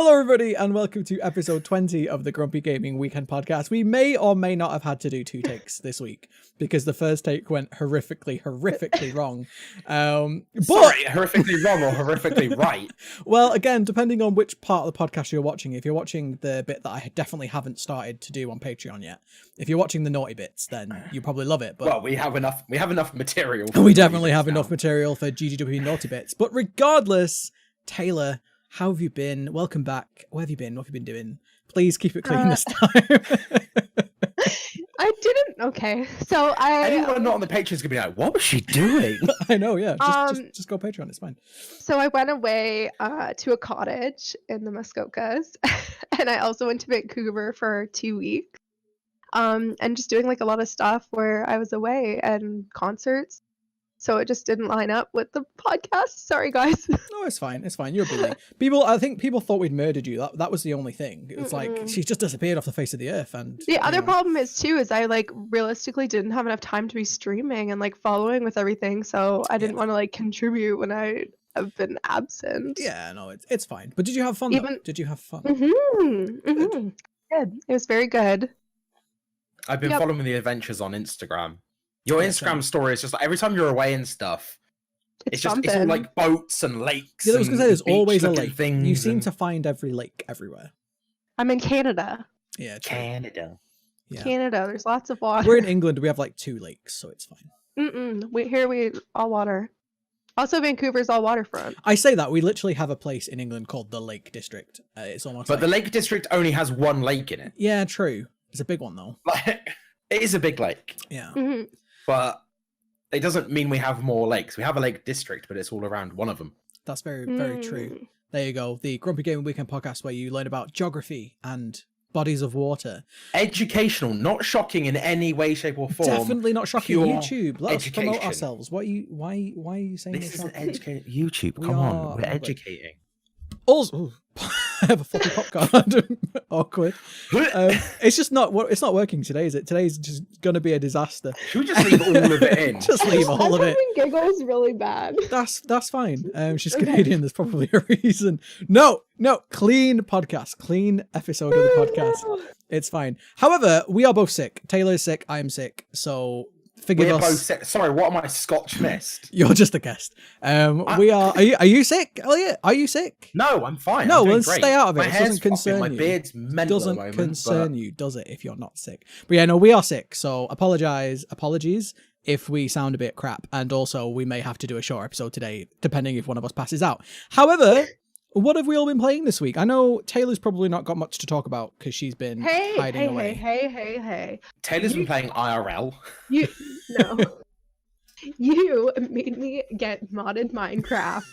Hello, everybody, and welcome to episode 20 of the Grumpy Gaming Weekend Podcast. We may or may not have had to do 2 takes this week because the first take went horrifically wrong. Sorry, horrifically wrong or horrifically right? Well, again, depending on which part of the podcast you're watching. If you're watching the bit that I definitely haven't started to do on Patreon yet, if you're watching the naughty bits, then you probably love it. But well, we have enough material. We definitely have enough material for GGW naughty bits. But regardless, Taylor, how have you been? Welcome back. Where have you been? What have you been doing? Please keep it clean this time. I didn't. Okay, so anyone not on the Patreon is gonna be like, "What was she doing?" I know. Yeah, just go Patreon. It's fine. So I went away to a cottage in the Muskokas, and I also went to Vancouver for 2 weeks. And just doing like a lot of stuff where I was away and concerts. So it just didn't line up with the podcast. Sorry, guys. No, it's fine. It's fine. You're busy. I think people thought we'd murdered you. That was the only thing. It was like she just disappeared off the face of the earth. And the other problem is too is I like realistically didn't have enough time to be streaming and like following with everything. So I didn't want to like contribute when I have been absent. Yeah, no, it's fine. But did you have fun? Did you have fun? Good. It was very good. I've been following the adventures on Instagram. Your Instagram story is just like every time you're away and stuff. It's all like boats and lakes. Yeah, I was gonna say there's always a lake. Things you seem to find every lake everywhere. I'm in Canada. Yeah, true. Canada. Yeah. Canada. There's lots of water. We're in England. We have like 2 lakes, so it's fine. We all water. Also, Vancouver's all waterfront. I say that we literally have a place in England called the Lake District. It's almost. But the Lake District only has 1 lake in it. Yeah, true. It's a big one though. Like, it is a big lake. Yeah. But it doesn't mean we have more lakes. We have a lake district, but it's all around one of them. That's very, very true. There you go. The Grumpy Gaming Weekend Podcast, where you learn about geography and bodies of water. Educational, not shocking in any way, shape, or form. Definitely not shocking. Pure YouTube. Let's education. promote ourselves. Why are you saying this? Isn't educating. YouTube. Come on, we're educating. Also, I have a floppy popcorn. Awkward. It's just not. It's not working today, is it? Today's just going to be a disaster. Should we just leave all of it in? Just leave all of it. Giggles really bad. That's fine. She's Canadian. There's probably a reason. No. Clean podcast. Clean episode of the podcast. It's fine. However, we are both sick. Taylor is sick. I am sick. So forgive us. Both sick. Sorry, what am I Scotch missed? You're just a guest. We are. Are you sick, Elliott? Are you sick? No, I'm fine. No, let's stay out of it. My It hair's doesn't concern you. My beard's mental at the moment. Doesn't concern you, does it? If you're not sick, but yeah, no, we are sick. So apologies if we sound a bit crap, and also we may have to do a short episode today, depending if one of us passes out. However. What have we all been playing this week? I know Taylor's probably not got much to talk about because she's been hiding away. Hey. Taylor's been playing IRL. You made me get modded Minecraft,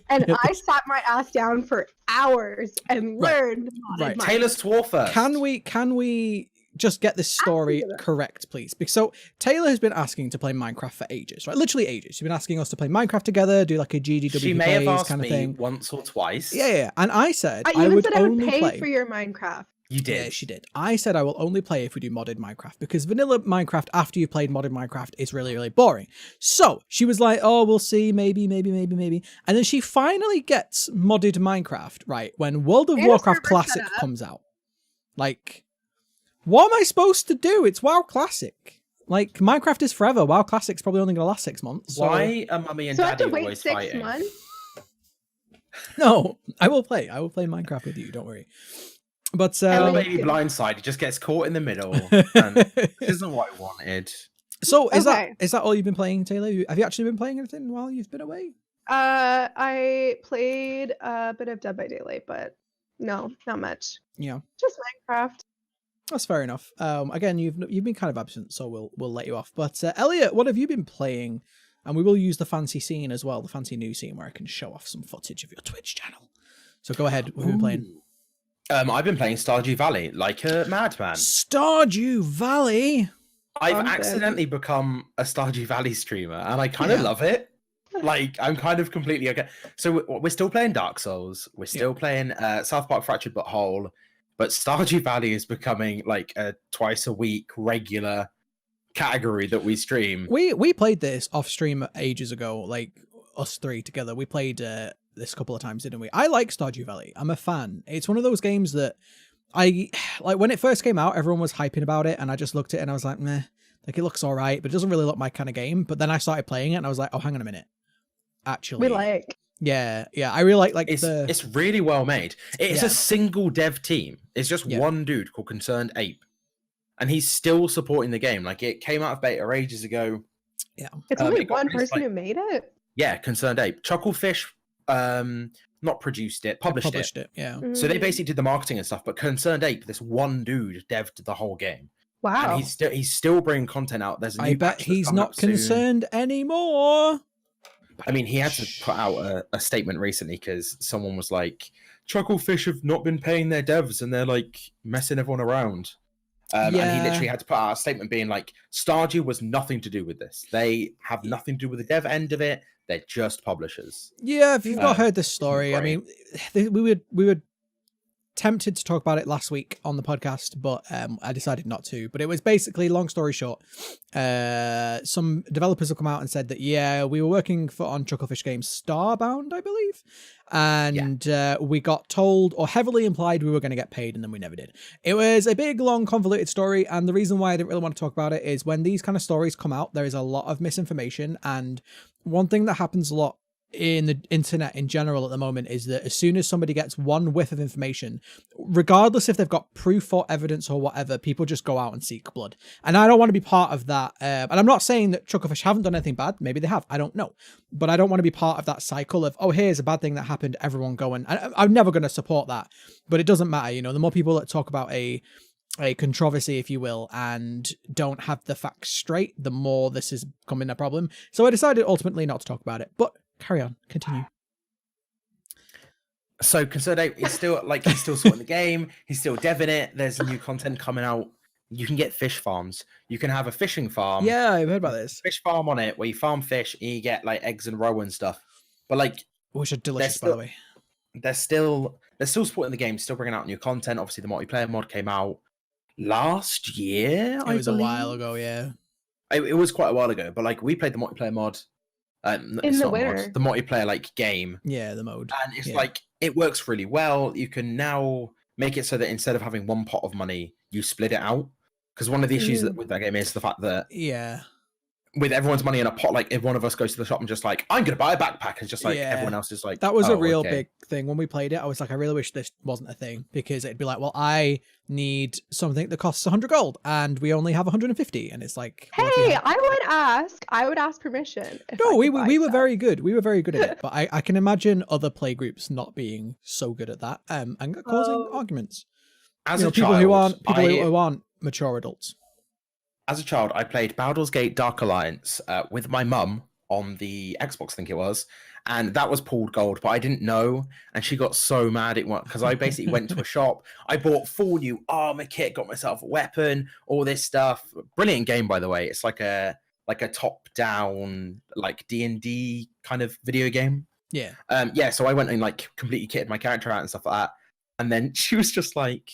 and I sat my ass down for hours and learned modded Minecraft. Taylor swore first. Can we just get this story correct, please? Because so Taylor has been asking to play Minecraft for ages, right? Literally ages. She's been asking us to play Minecraft together, do like a GGW She may have asked kind of me thing. once or twice. Yeah. And I said I would would said I would only pay play for your Minecraft. You did. Yeah, she did. I said I will only play if we do modded Minecraft because vanilla Minecraft after you've played modded Minecraft is really, really boring. So she was like, oh, we'll see, maybe. And then she finally gets modded Minecraft, right? When World of Warcraft Classic comes out. Like, what am I supposed to do? It's WoW Classic. Like, Minecraft is forever. WoW Classic's probably only going to last 6 months. So... Why are Mummy and Daddy always fighting? So I have to wait 6 months? No, I will play Minecraft with you, don't worry. But maybe Blindside, he just gets caught in the middle. And this isn't what I wanted. So is that all you've been playing, Taylor? Have you actually been playing anything while you've been away? I played a bit of Dead by Daylight, but no, not much. Yeah. Just Minecraft. That's fair enough. Again, you've been kind of absent, so we'll let you off. But Elliott, what have you been playing? And we will use the fancy scene as well, the fancy new scene where I can show off some footage of your Twitch channel. So go ahead. What have you been playing? I've been playing Stardew Valley like a madman. Stardew Valley? I've accidentally become a Stardew Valley streamer, and I kind of love it. Like, I'm kind of completely okay. So we're still playing Dark Souls. We're still playing South Park Fractured But Whole. But Stardew Valley is becoming like a twice a week regular category that we stream. We played this off stream ages ago, like us three together. We played this a couple of times, didn't we? I like Stardew Valley. I'm a fan. It's one of those games that I like. When it first came out, everyone was hyping about it, and I just looked at it and I was like, meh, like it looks all right, but it doesn't really look my kind of game. But then I started playing it and I was like, oh, hang on a minute. Actually, yeah, I really like it's really well made. It's Yeah. a single dev team. It's just one dude called Concerned Ape, and he's still supporting the game. Like it came out of beta ages ago. Yeah, it's only one released, person who made it. Yeah, Concerned Ape. Chucklefish, not produced it, published it. Yeah. So they basically did the marketing and stuff. But Concerned Ape, this one dude, devved the whole game. Wow. And he's still bringing content out. There's a new I bet patch that's he's coming not up soon. concerned anymore. I mean, he had to put out a statement recently because someone was like, Chucklefish have not been paying their devs and they're like messing everyone around. And he literally had to put out a statement being like, Stardew was nothing to do with this. They have nothing to do with the dev end of it. They're just publishers. Yeah, if you've not heard this story, I mean, we were tempted to talk about it last week on the podcast, but I decided not to. But it was basically, long story short, some developers have come out and said that, yeah, we were working on Chucklefish Games Starbound, I believe, and we got told or heavily implied we were going to get paid, and then we never did. It was a big, long, convoluted story, and the reason why I didn't really want to talk about it is when these kind of stories come out, there is a lot of misinformation, and one thing that happens a lot in the internet in general at the moment is that as soon as somebody gets one whiff of information, regardless if they've got proof or evidence or whatever, people just go out and seek blood. And I don't want to be part of that. And I'm not saying that Chucklefish haven't done anything bad. Maybe they have. I don't know. But I don't want to be part of that cycle of, oh, here's a bad thing that happened, everyone going. I'm never going to support that. But it doesn't matter. You know, the more people that talk about a controversy, if you will, and don't have the facts straight, the more this is becoming a problem. So I decided ultimately not to talk about it. But carry on, continue. So Concerned Ape is still he's still sorting the game, he's still deving it. There's new content coming out. You can get fish farms. You can have a fishing farm. Yeah, I've heard about this. Fish farm on it where you farm fish and you get like eggs and roe and stuff. But like, which are delicious, by the way. They're still supporting the game, still bringing out new content. Obviously, the multiplayer mod came out last year. It was a while ago, yeah. It was quite a while ago, but like we played the multiplayer mod. In the winter. The multiplayer like game. Yeah, the mode. And it's like, it works really well. You can now make it so that instead of having one pot of money, you split it out. Because one of the issues with that game is the fact that with everyone's money in a pot, like if one of us goes to the shop and just like, I'm going to buy a backpack, and just like everyone else is like, that was a real big thing when we played it. I was like, I really wish this wasn't a thing, because it'd be like, well, I need something that costs 100 gold and we only have 150, and it's like, hey, I would ask permission. No, we were very good. We were very good at it, but I can imagine other play groups not being so good at that and causing arguments. As a child, who aren't mature adults. As a child, I played Baldur's Gate Dark Alliance with my mum on the Xbox, I think it was, and that was pooled gold, but I didn't know, and she got so mad because I basically went to a shop, I bought full new armor kit, got myself a weapon, all this stuff. Brilliant game, by the way. It's like a top-down, like D&D kind of video game. Yeah. So I went and like completely kitted my character out and stuff like that, and then she was just like,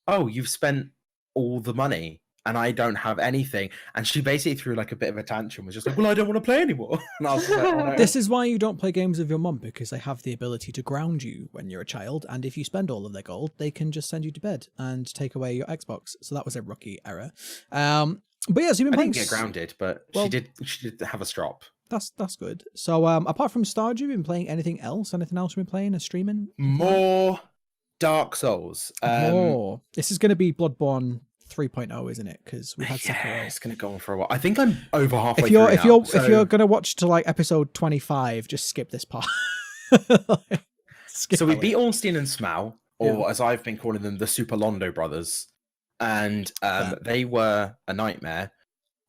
oh, you've spent all the money and I don't have anything. And she basically threw like a bit of a tantrum, was just like, well, I don't want to play anymore. And I was like, oh, no. This is why you don't play games with your mum, because they have the ability to ground you when you're a child. And if you spend all of their gold, they can just send you to bed and take away your Xbox. So that was a rookie error. But yeah, so you've been playing... didn't get grounded, but she did have a strop. That's good. So apart from Stardew, you've been playing anything else? Anything else you've been playing or streaming? More Dark Souls. More. This is going to be Bloodborne 3.0, isn't it? Because we had Sekiro. It's going to go on for a while. I think I'm over halfway if you're going to watch to like episode 25, just skip this part. So we beat Ornstein and Smaug, or as I've been calling them, the Super Londo brothers, and they were a nightmare.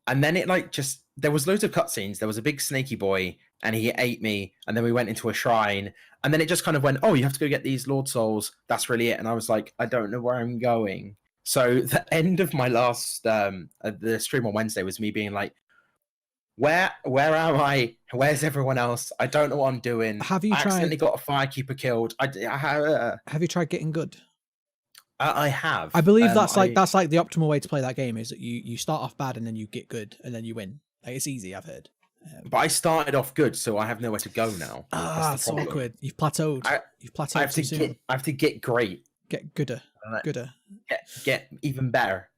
And then it like just, there was loads of cutscenes. There was a big snaky boy and he ate me, and then we went into a shrine, and then it just kind of went, oh, you have to go get these Lord Souls. That's really it. And I was like, I don't know where I'm going. So the end of my last the stream on Wednesday was me being like, where am I? Where's everyone else? I don't know what I'm doing. Have you accidentally got a firekeeper killed? Have you tried getting good? I have. I believe that's like the optimal way to play that game, is that you start off bad and then you get good and then you win. Like, it's easy, I've heard. But I started off good, so I have nowhere to go now. That's so awkward. You've plateaued. You've plateaued too soon. I have to get great. Get gooder. Get even better.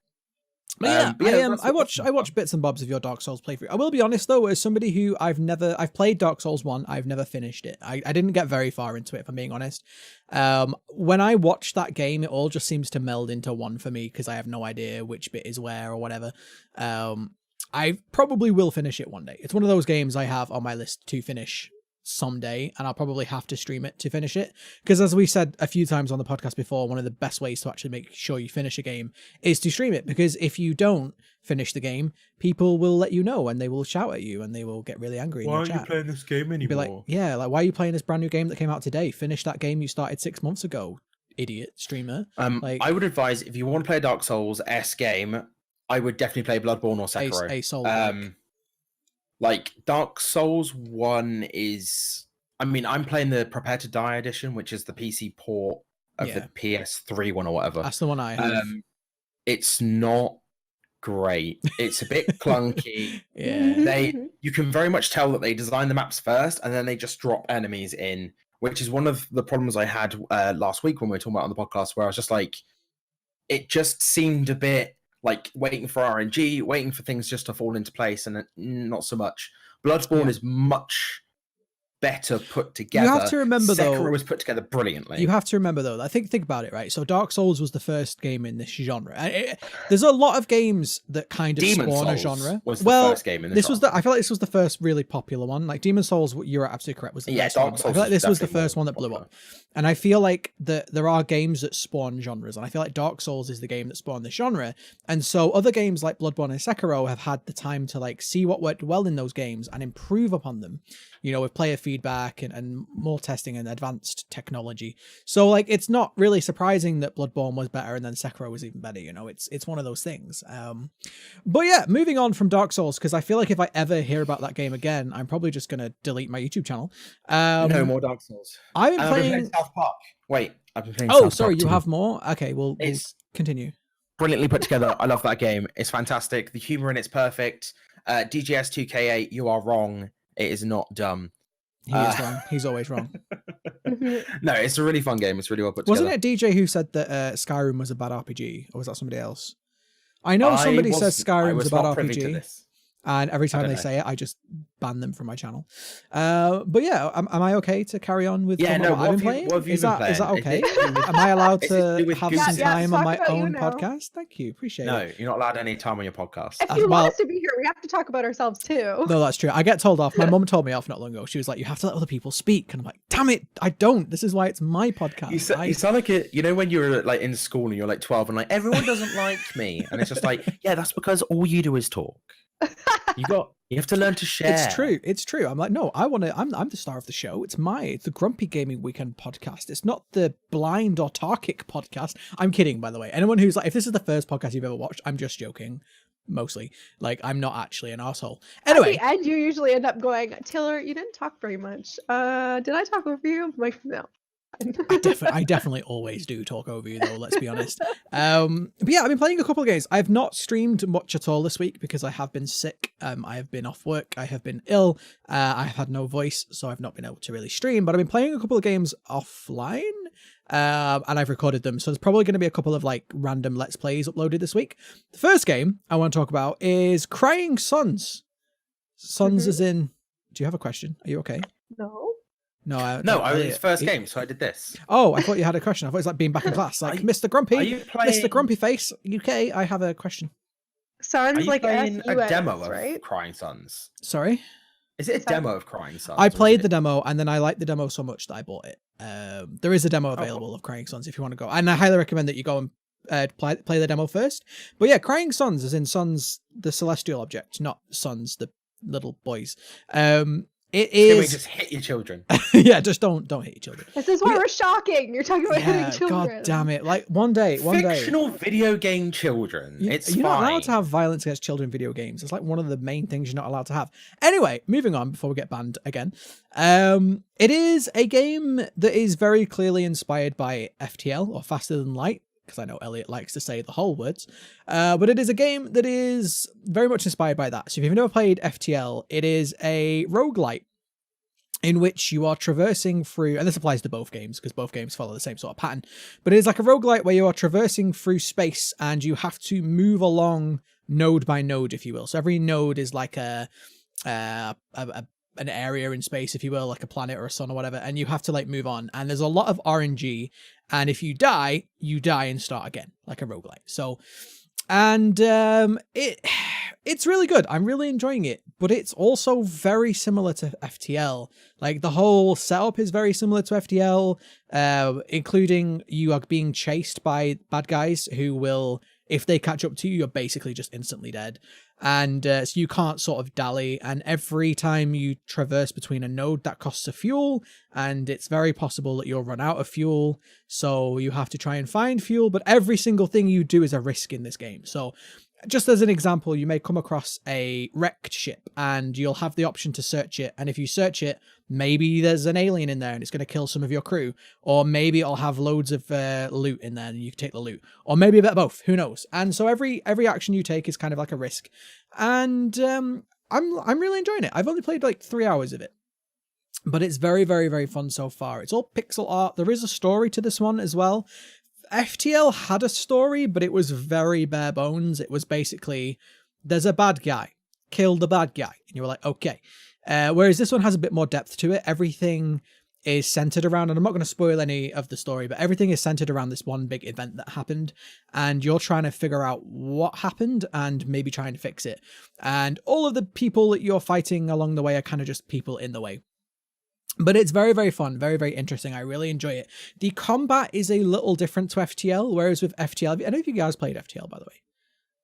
I watch bits and bobs of your Dark Souls playthrough. I will be honest though, as somebody who I've played Dark Souls 1, I've never finished it. I didn't get very far into it, if I'm being honest. When I watch that game, it all just seems to meld into one for me because I have no idea which bit is where or whatever. I probably will finish it one day. It's one of those games I have on my list to finish someday, and I'll probably have to stream it to finish it, because as we said a few times on the podcast before, one of the best ways to actually make sure you finish a game is to stream it, because if you don't finish the game, people will let you know and they will shout at you and they will get really angry. Why are you playing this game anymore? Be like, yeah, like, why are you playing this brand new game that came out today? Finish that game you started 6 months ago, idiot streamer. I would advise, if you want to play a Dark Souls S game, I would definitely play Bloodborne or Sekiro. A Soul like Dark Souls 1 is, I mean, I'm playing the Prepare to Die edition, which is the PC port of the PS3 one or whatever. That's the one I have. It's not great. It's a bit clunky. You can very much tell that they designed the maps first and then they just drop enemies in, which is one of the problems I had last week when we were talking about on the podcast, where I was just like, it just seemed a bit like waiting for RNG, waiting for things just to fall into place, and not so much. Bloodborne is much better put together. You have to remember, Sekiro was put together brilliantly. You have to remember, though, I think about it, right? So Dark Souls was the first game in this genre. There's a lot of games that kind of spawn a genre. Was the first game in this genre. I feel like this was the first really popular one. Like Demon Souls, you're absolutely correct, was the first one. I feel like this was the first one that blew up. And I feel like there are games that spawn genres, and I feel like Dark Souls is the game that spawned this genre. And so other games like Bloodborne and Sekiro have had the time to like see what worked well in those games and improve upon them, you know, with player feedback and more testing and advanced technology. So like, it's not really surprising that Bloodborne was better and then Sekiro was even better, you know. It's one of those things. But yeah, moving on from Dark Souls, because I feel like if I ever hear about that game again, I'm probably just going to delete my YouTube channel. No more Dark Souls. I've been playing South Park. Wait, I've been playing South Park sorry, you too. have more? Okay, we'll continue. Brilliantly put together. I love that game. It's fantastic. The humor in it's perfect. DGS2K8, you are wrong. It is not dumb. He is wrong. He's always wrong. No, it's a really fun game. It's really well put together. Wasn't it DJ who said that Skyrim was a bad RPG? Or was that somebody else? I know somebody says Skyrim's a bad RPG. And every time they say it, I just ban them from my channel. But yeah, am I okay to carry on with what I've been playing? Is that okay? Am I allowed to have some time on my own podcast? Thank you. Appreciate it. No, you're not allowed any time on your podcast. If you want us to be here, we have to talk about ourselves too. No, that's true. I get told off. My mum told me off not long ago. She was like, you have to let other people speak. And I'm like, damn it, I don't. This is why it's my podcast. You sound like it, you know, when you're like in school and you're like 12 and like, everyone doesn't like me. And it's just like, yeah, that's because all you do is talk. You have to learn to share. It's true. I'm like, no, I'm the star of the show. It's the Grumpy Gaming Weekend podcast. It's not the blind autarkic podcast. I'm kidding, by the way. Anyone who's like, if this is the first podcast you've ever watched, I'm just joking. Mostly. Like, I'm not actually an asshole. Anyway. At the end, you usually end up going, Taylor, you didn't talk very much. Did I talk over you? I'm like, no. I definitely always do talk over you, though, let's be honest. But yeah, I've been playing a couple of games. I've not streamed much at all this week because I have been sick. I have been off work. I have been ill. I've had no voice, so I've not been able to really stream. But I've been playing a couple of games offline, and I've recorded them. So there's probably going to be a couple of like random Let's Plays uploaded this week. The first game I want to talk about is Crying Sons. Sons as in, do you have a question? Are you okay? No. No, I was his first game, so I did this. Oh, I thought you had a question. I thought it was like being back in class. Like, Mr. Grumpy, Mr. Grumpy Face, UK, I have a question. Sounds like playing a demo of right? Crying Sons. Sorry? Is it a demo of Crying Sons? I played the demo, and then I liked the demo so much that I bought it. There is a demo available of Crying Sons if you want to go. And I highly recommend that you go and play the demo first. But yeah, Crying Sons, as in Sons, the celestial object, not Sons, the little boys. It is. Can we just hit your children? Yeah, just don't hit your children. This is why we're shocking. You're talking about hitting children. God damn it! Like one day, fictional video game children. You're not allowed to have violence against children in video games. It's like one of the main things you're not allowed to have. Anyway, moving on before we get banned again. It is a game that is very clearly inspired by FTL or Faster Than Light. because I know Elliott likes to say the whole words. But it is a game that is very much inspired by that. So if you've never played FTL, it is a roguelite in which you are traversing through, and this applies to both games because both games follow the same sort of pattern, but it is like a roguelite where you are traversing through space and you have to move along node by node, if you will. So every node is like an area in space, if you will, like a planet or a sun or whatever, and you have to like move on. And there's a lot of RNG, and if you die and start again, like a roguelite. So, and it's really good. I'm really enjoying it, but it's also very similar to FTL. Like the whole setup is very similar to FTL, including you are being chased by bad guys who will, if they catch up to you, you're basically just instantly dead. And so you can't sort of dally, and every time you traverse between a node, that costs a fuel, and it's very possible that you'll run out of fuel, so you have to try and find fuel, but every single thing you do is a risk in this game. So just as an example, you may come across a wrecked ship and you'll have the option to search it. And if you search it, maybe there's an alien in there and it's going to kill some of your crew. Or maybe it'll have loads of loot in there and you can take the loot. Or maybe a bit of both, who knows? And so every action you take is kind of like a risk. And I'm really enjoying it. I've only played like 3 hours of it, but it's very, very, very fun so far. It's all pixel art. There is a story to this one as well. FTL had a story, but it was very bare bones. It was basically, there's a bad guy, kill the bad guy. And you were like, okay. Whereas this one has a bit more depth to it. Everything is centered around, and I'm not going to spoil any of the story, but everything is centered around this one big event that happened. And you're trying to figure out what happened and maybe trying to fix it. And all of the people that you're fighting along the way are kind of just people in the way. But it's very, very fun, very, very interesting. I really enjoy it. The combat is a little different to FTL, whereas with FTL, I don't know if you guys played FTL, by the way.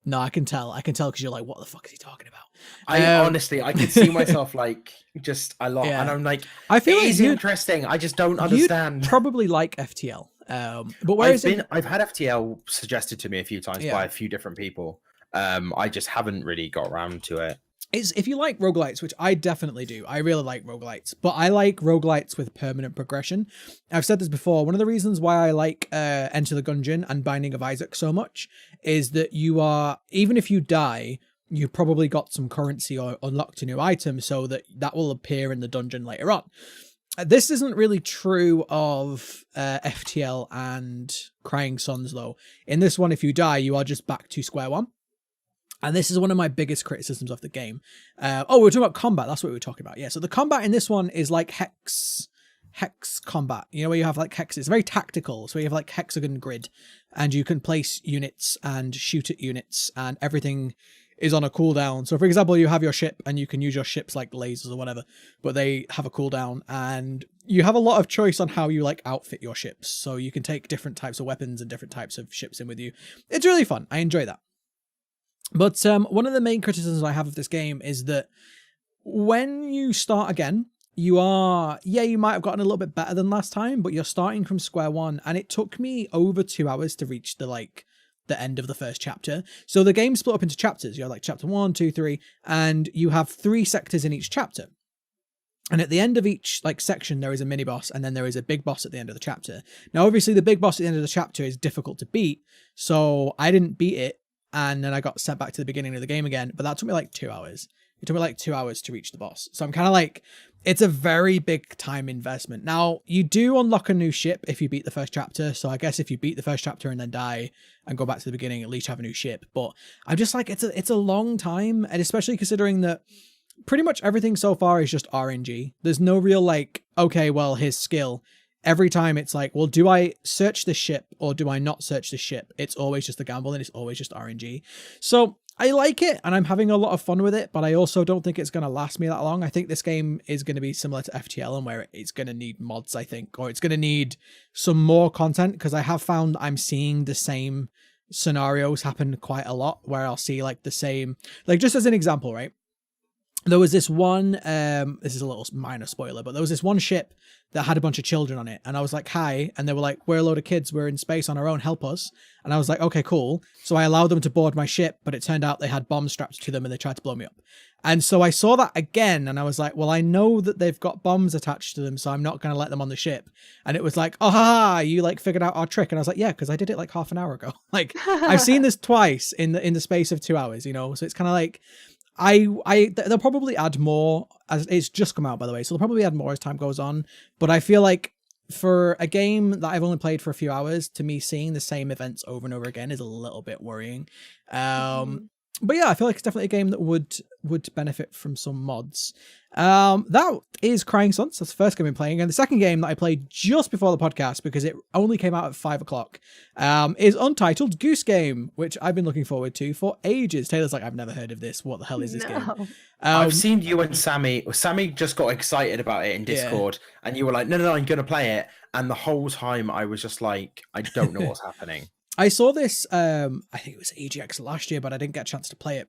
No, I can tell because you're like, what the fuck is he talking about? Honestly, I can see myself like just a lot, and I'm like, I feel it like is interesting. I just don't understand. You'd probably like FTL, but whereas I've had FTL suggested to me a few times by a few different people. I just haven't really got around to it. If you like roguelites, which I definitely do, I really like roguelites, but I like roguelites with permanent progression. I've said this before, one of the reasons why I like Enter the Gungeon and Binding of Isaac so much is that you are, even if you die, you probably got some currency or unlocked a new item so that will appear in the dungeon later on. This isn't really true of FTL and Crying Sons though. In this one, if you die, you are just back to square one. And this is one of my biggest criticisms of the game. We were talking about combat. That's what we were talking about. Yeah, so the combat in this one is like hex combat. You know, where you have like hexes. It's very tactical. So you have like hexagon grid. And you can place units and shoot at units. And everything is on a cooldown. So for example, you have your ship and you can use your ships like lasers or whatever. But they have a cooldown. And you have a lot of choice on how you like outfit your ships. So you can take different types of weapons and different types of ships in with you. It's really fun. I enjoy that. But one of the main criticisms I have of this game is that when you start again, you might have gotten a little bit better than last time, but you're starting from square one. And it took me over 2 hours to reach the end of the first chapter. So the game's split up into chapters. You have like chapter 1, 2, 3, and you have 3 sectors in each chapter. And at the end of each section, there is a mini boss, and then there is a big boss at the end of the chapter. Now, obviously, the big boss at the end of the chapter is difficult to beat, so I didn't beat it. And then I got sent back to the beginning of the game again. But that took me like 2 hours. It took me like 2 hours to reach the boss. So I'm kind of like, it's a very big time investment. Now, you do unlock a new ship if you beat the first chapter. So I guess if you beat the first chapter and then die and go back to the beginning, at least you have a new ship. But I'm just like, it's a long time. And especially considering that pretty much everything so far is just RNG. There's no real okay, well, here's skill. Every time it's like, well, do I search this ship or do I not search this ship? It's always just a gamble and it's always just RNG. So I like it and I'm having a lot of fun with it, but I also don't think it's going to last me that long. I think this game is going to be similar to FTL and where it's going to need mods, I think, or it's going to need some more content because I have found I'm seeing the same scenarios happen quite a lot where I'll see the same, just as an example, right? there was this one, this is a little minor spoiler, but there was this one ship that had a bunch of children on it. And I was like, hi. And they were like, we're a load of kids. We're in space on our own. Help us. And I was like, okay, cool. So I allowed them to board my ship, but it turned out they had bombs strapped to them and they tried to blow me up. And so I saw that again. And I was like, well, I know that they've got bombs attached to them, so I'm not going to let them on the ship. And it was like, oh, ha, you like figured out our trick. And I was like, yeah, because I did it like half an hour ago. Like I've seen this twice in the space of 2 hours, you know? So it's kind of like, they'll probably add more as it's just come out, by the way. So they'll probably add more as time goes on. But I feel like for a game that I've only played for a few hours, to me, seeing the same events over and over again is a little bit worrying. But yeah, I feel like it's definitely a game that would benefit from some mods. That is Crying Suns. That's the first game I'm playing. And the second game that I played just before the podcast, because it only came out at 5 o'clock, is Untitled Goose Game, which I've been looking forward to for ages. Taylor's like, I've never heard of this. What the hell is this game? I've seen you and Sammy. Sammy just got excited about it in Discord, and you were like, no, I'm going to play it. And the whole time I was just like, I don't know what's happening. I saw this, I think it was EGX last year, but I didn't get a chance to play it.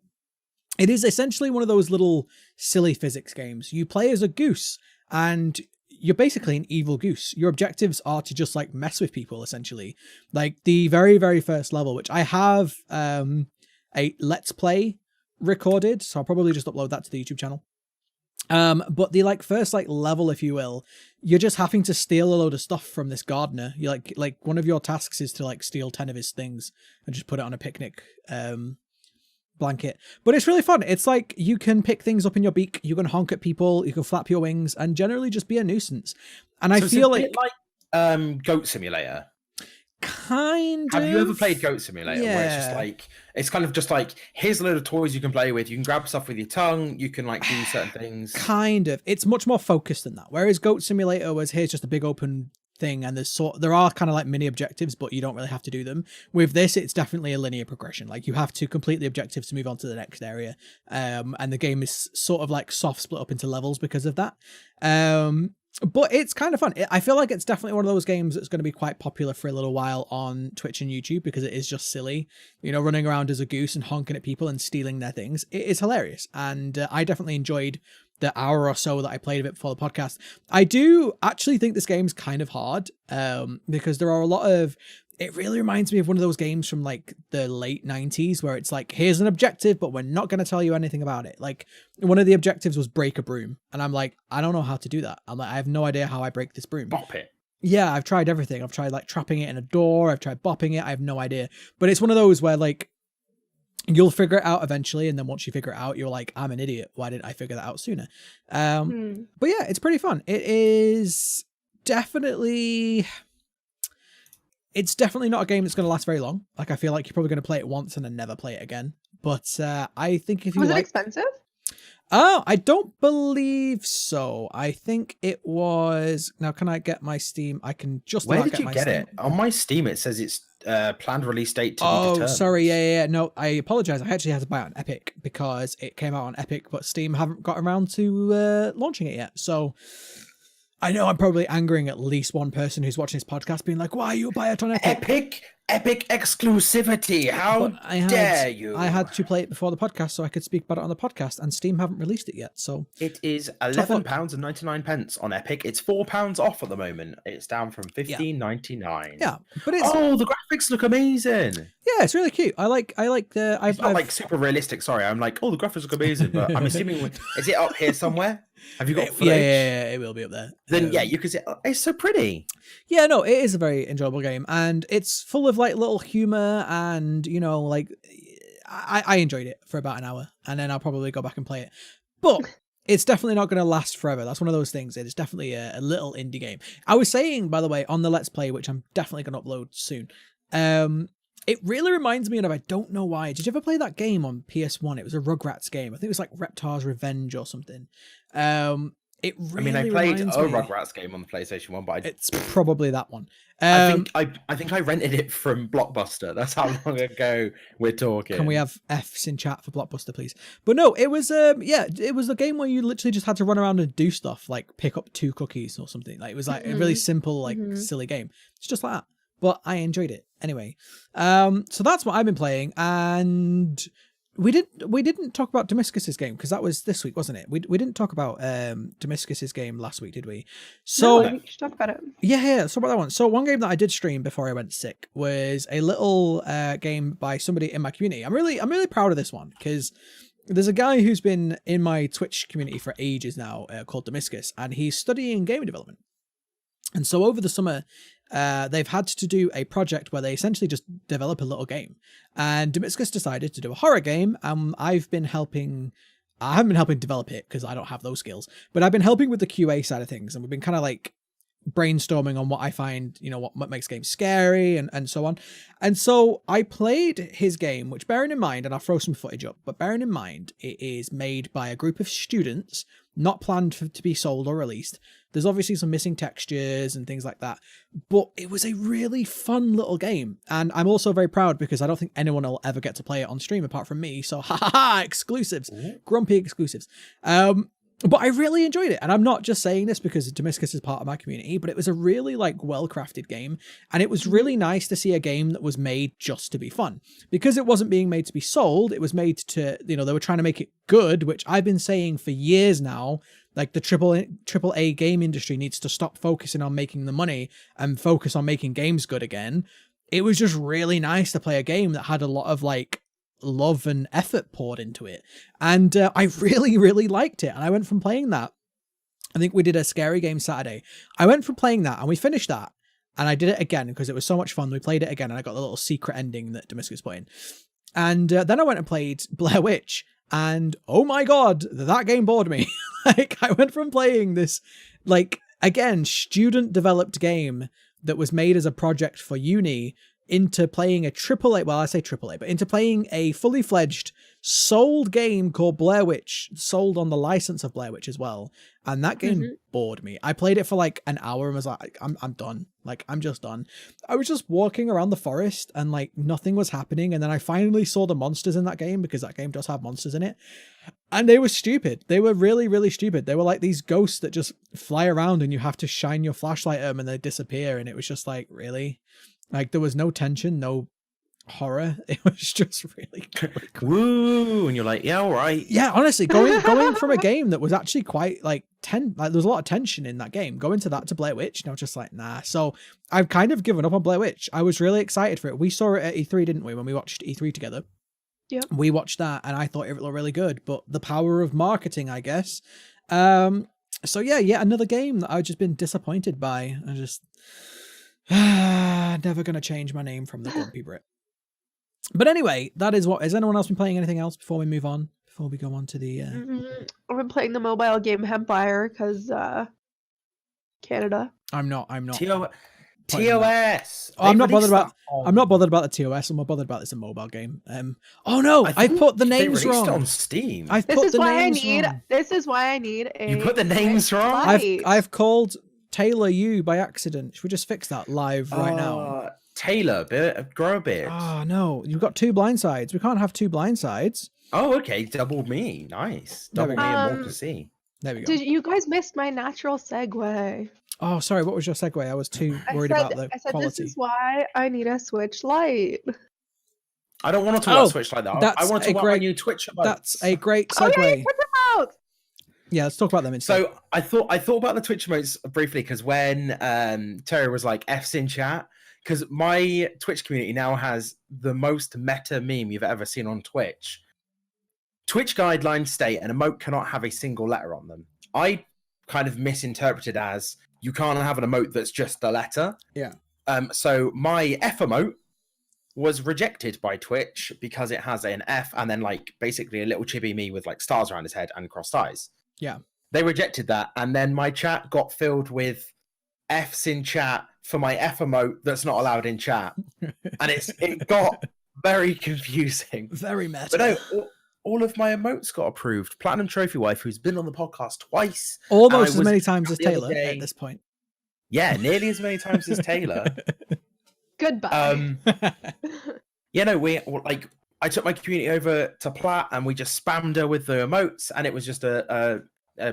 It is essentially one of those little silly physics games. You play as a goose, and you're basically an evil goose. Your objectives are to just like mess with people, essentially. Like the very, very first level, which I have a Let's Play recorded, so I'll probably just upload that to the YouTube channel. But the like first like level, if you will, you're just having to steal a load of stuff from this gardener. You like one of your tasks is to like steal 10 of his things and just put it on a picnic blanket. But it's really fun. It's like you can pick things up in your beak, you can honk at people, you can flap your wings, and generally just be a nuisance. And I feel like Goat Simulator. Kind of. Have you ever of. played Goat Simulator? Yeah. Where it's just like, it's kind of just like, here's a load of toys you can play with. You can grab stuff with your tongue. You can like do certain things. Kind of. It's much more focused than that. Whereas Goat Simulator was, here's just a big open thing, and there are kind of like mini objectives, but you don't really have to do them. With this, it's definitely a linear progression. Like you have to complete the objectives to move on to the next area. And the game is sort of like soft split up into levels because of that. But it's kind of fun. I feel like it's definitely one of those games that's going to be quite popular for a little while on Twitch and YouTube because it is just silly, you know, running around as a goose and honking at people and stealing their things. It is hilarious. And I definitely enjoyed the hour or so that I played of it before the podcast. I do actually think this game's kind of hard because there are a lot of... It really reminds me of one of those games from like the late 90s where it's like, here's an objective, but we're not going to tell you anything about it. Like one of the objectives was break a broom. And I'm like, I don't know how to do that. I'm like, I have no idea how I break this broom. Bop it. Yeah, I've tried everything. I've tried like trapping it in a door. I've tried bopping it. I have no idea. But it's one of those where like, you'll figure it out eventually. And then once you figure it out, you're like, I'm an idiot. Why didn't I figure that out sooner? But yeah, it's pretty fun. It is definitely... It's definitely not a game that's going to last very long. Like, I feel like you're probably going to play it once and then never play it again. But I think if you Was like... it expensive? Oh, I don't believe so. I think it was... Now, can I get my Steam? I can just Where about did you get it? On my Steam, it says it's planned release date to be determined. Oh, sorry. Yeah. No, I apologize. I actually had to buy it on Epic because it came out on Epic, but Steam haven't got around to launching it yet. So... I know I'm probably angering at least one person who's watching this podcast being like, why you buy it on Epic? Epic exclusivity. How dare you? I had to play it before the podcast so I could speak about it on the podcast, and Steam haven't released it yet. So it is £11.99 on Epic. It's £4 off at the moment. It's down from $15.99. Yeah, but it's the graphics look amazing. Yeah, it's really cute. I like the. It's not like super realistic. Sorry, I'm like, the graphics look amazing, but I'm assuming is it up here somewhere? Have you got footage? Yeah, it will be up there. Then you can see it's so pretty. Yeah, no, it is a very enjoyable game, and it's full of like little humor, and you know, like I enjoyed it for about an hour, and then I'll probably go back and play it. But it's definitely not going to last forever. That's one of those things. It is definitely a little indie game. I was saying, by the way, on the Let's Play, which I'm definitely going to upload soon. It really reminds me of, I don't know why. Did you ever play that game on PS1? It was a Rugrats game. I think it was like Reptar's Revenge or something. It really I played a Rugrats game on the PlayStation 1, but it's probably that one. I think I rented it from Blockbuster. That's how long ago we're talking. Can we have F's in chat for Blockbuster, please? But no, it was it was a game where you literally just had to run around and do stuff, like pick up 2 cookies or something. Like it was like a really simple, like silly game. It's just like that. But I enjoyed it anyway. So that's what I've been playing, and we didn't talk about Damascus's game because that was this week, wasn't it? We didn't talk about Damascus's game last week, did we? So No, we should talk about it. yeah, let's talk about that one. So one game that I did stream before I went sick was a little game by somebody in my community. I'm really proud of this one because there's a guy who's been in my Twitch community for ages now called Damascus, and he's studying game development. And so over the summer, they've had to do a project where they essentially just develop a little game. And Damascus decided to do a horror game. I haven't been helping develop it because I don't have those skills, but I've been helping with the QA side of things. And we've been kind of like brainstorming on what I find, what makes games scary and so on. And so I played his game, which bearing in mind, and I'll throw some footage up, but bearing in mind, it is made by a group of students, not planned to be sold or released. There's obviously some missing textures and things like that, but it was a really fun little game. And I'm also very proud because I don't think anyone will ever get to play it on stream apart from me. So exclusives, grumpy exclusives. But I really enjoyed it. And I'm not just saying this because Damascus is part of my community, but it was a really well-crafted game. And it was really nice to see a game that was made just to be fun. Because it wasn't being made to be sold, it was made to, they were trying to make it good, which I've been saying for years now. Like the triple A game industry needs to stop focusing on making the money and focus on making games good again. It was just really nice to play a game that had a lot of love and effort poured into it. And I really liked it. And I went from playing that. I think we did a scary game Saturday. I went from playing that and we finished that. And I did it again because it was so much fun. We played it again and I got the little secret ending that Damascus put in. And then I went and played Blair Witch. And oh my God, that game bored me. I went from playing this, again, student developed game that was made as a project for uni into playing a AAA, well, I say AAA, but into playing a fully fledged sold game called Blair Witch, sold on the license of Blair Witch as well. And that game bored me. I played it for an hour and was like, I'm done. I'm just done. I was just walking around the forest and nothing was happening. And then I finally saw the monsters in that game because that game does have monsters in it. And they were stupid. They were really stupid. They were like these ghosts that just fly around and you have to shine your flashlight at them and they disappear. And it was just really? There was no tension, no horror. It was just really cool. Woo! And you're like, yeah, all right. Yeah, honestly, going from a game that was actually quite there was a lot of tension in that game. Going to that to Blair Witch, and I was just nah. So I've kind of given up on Blair Witch. I was really excited for it. We saw it at E3, didn't we? When we watched E3 together. Yeah. We watched that, and I thought it looked really good. But the power of marketing, I guess. So yeah, another game that I've just been disappointed by. I just. Never gonna change my name from TheGrumpyBrit. But anyway, that is what. Has anyone else been playing anything else before we move on? Before we go on to the. I've been playing the mobile game Hempire because Canada. I'm not. TOS. Oh, I'm not bothered about. I'm not bothered about the TOS. I'm more bothered about this a mobile game. Oh no! I've put the names wrong. On Steam. This is why I need a. You put the names wrong. I've called Taylor you by accident. Should we just fix that live right now? Taylor, grow a beard. Oh no, you've got two blind sides. We can't have two blind sides. Oh, okay, double me. Nice. Double me and more to see. There we go. Did you guys missed my natural segue? Oh, sorry. What was your segue? I was too worried about the quality. This is why I need a Switch Lite. I don't want to talk about Switch like that. I want to talk about my new Twitch emotes. That's a great segue. Okay, what about? Yeah, let's talk about them instead. So I thought about the Twitch emotes briefly because when Terry was like F's in chat, because my Twitch community now has the most meta meme you've ever seen on Twitch. Twitch guidelines state an emote cannot have a single letter on them. I kind of misinterpreted as you can't have an emote that's just a letter. Yeah. So my F emote was rejected by Twitch because it has an F and then basically a little chibi me with stars around his head and crossed eyes. Yeah. They rejected that, and then my chat got filled with F's in chat for my F emote that's not allowed in chat. And it got very confusing. Very meta. But no, all of my emotes got approved. Platinum Trophy Wife, who's been on the podcast twice. Almost as many times as Taylor at this point. Yeah, nearly as many times as Taylor. Goodbye. I took my community over to Plat and we just spammed her with the emotes, and it was just a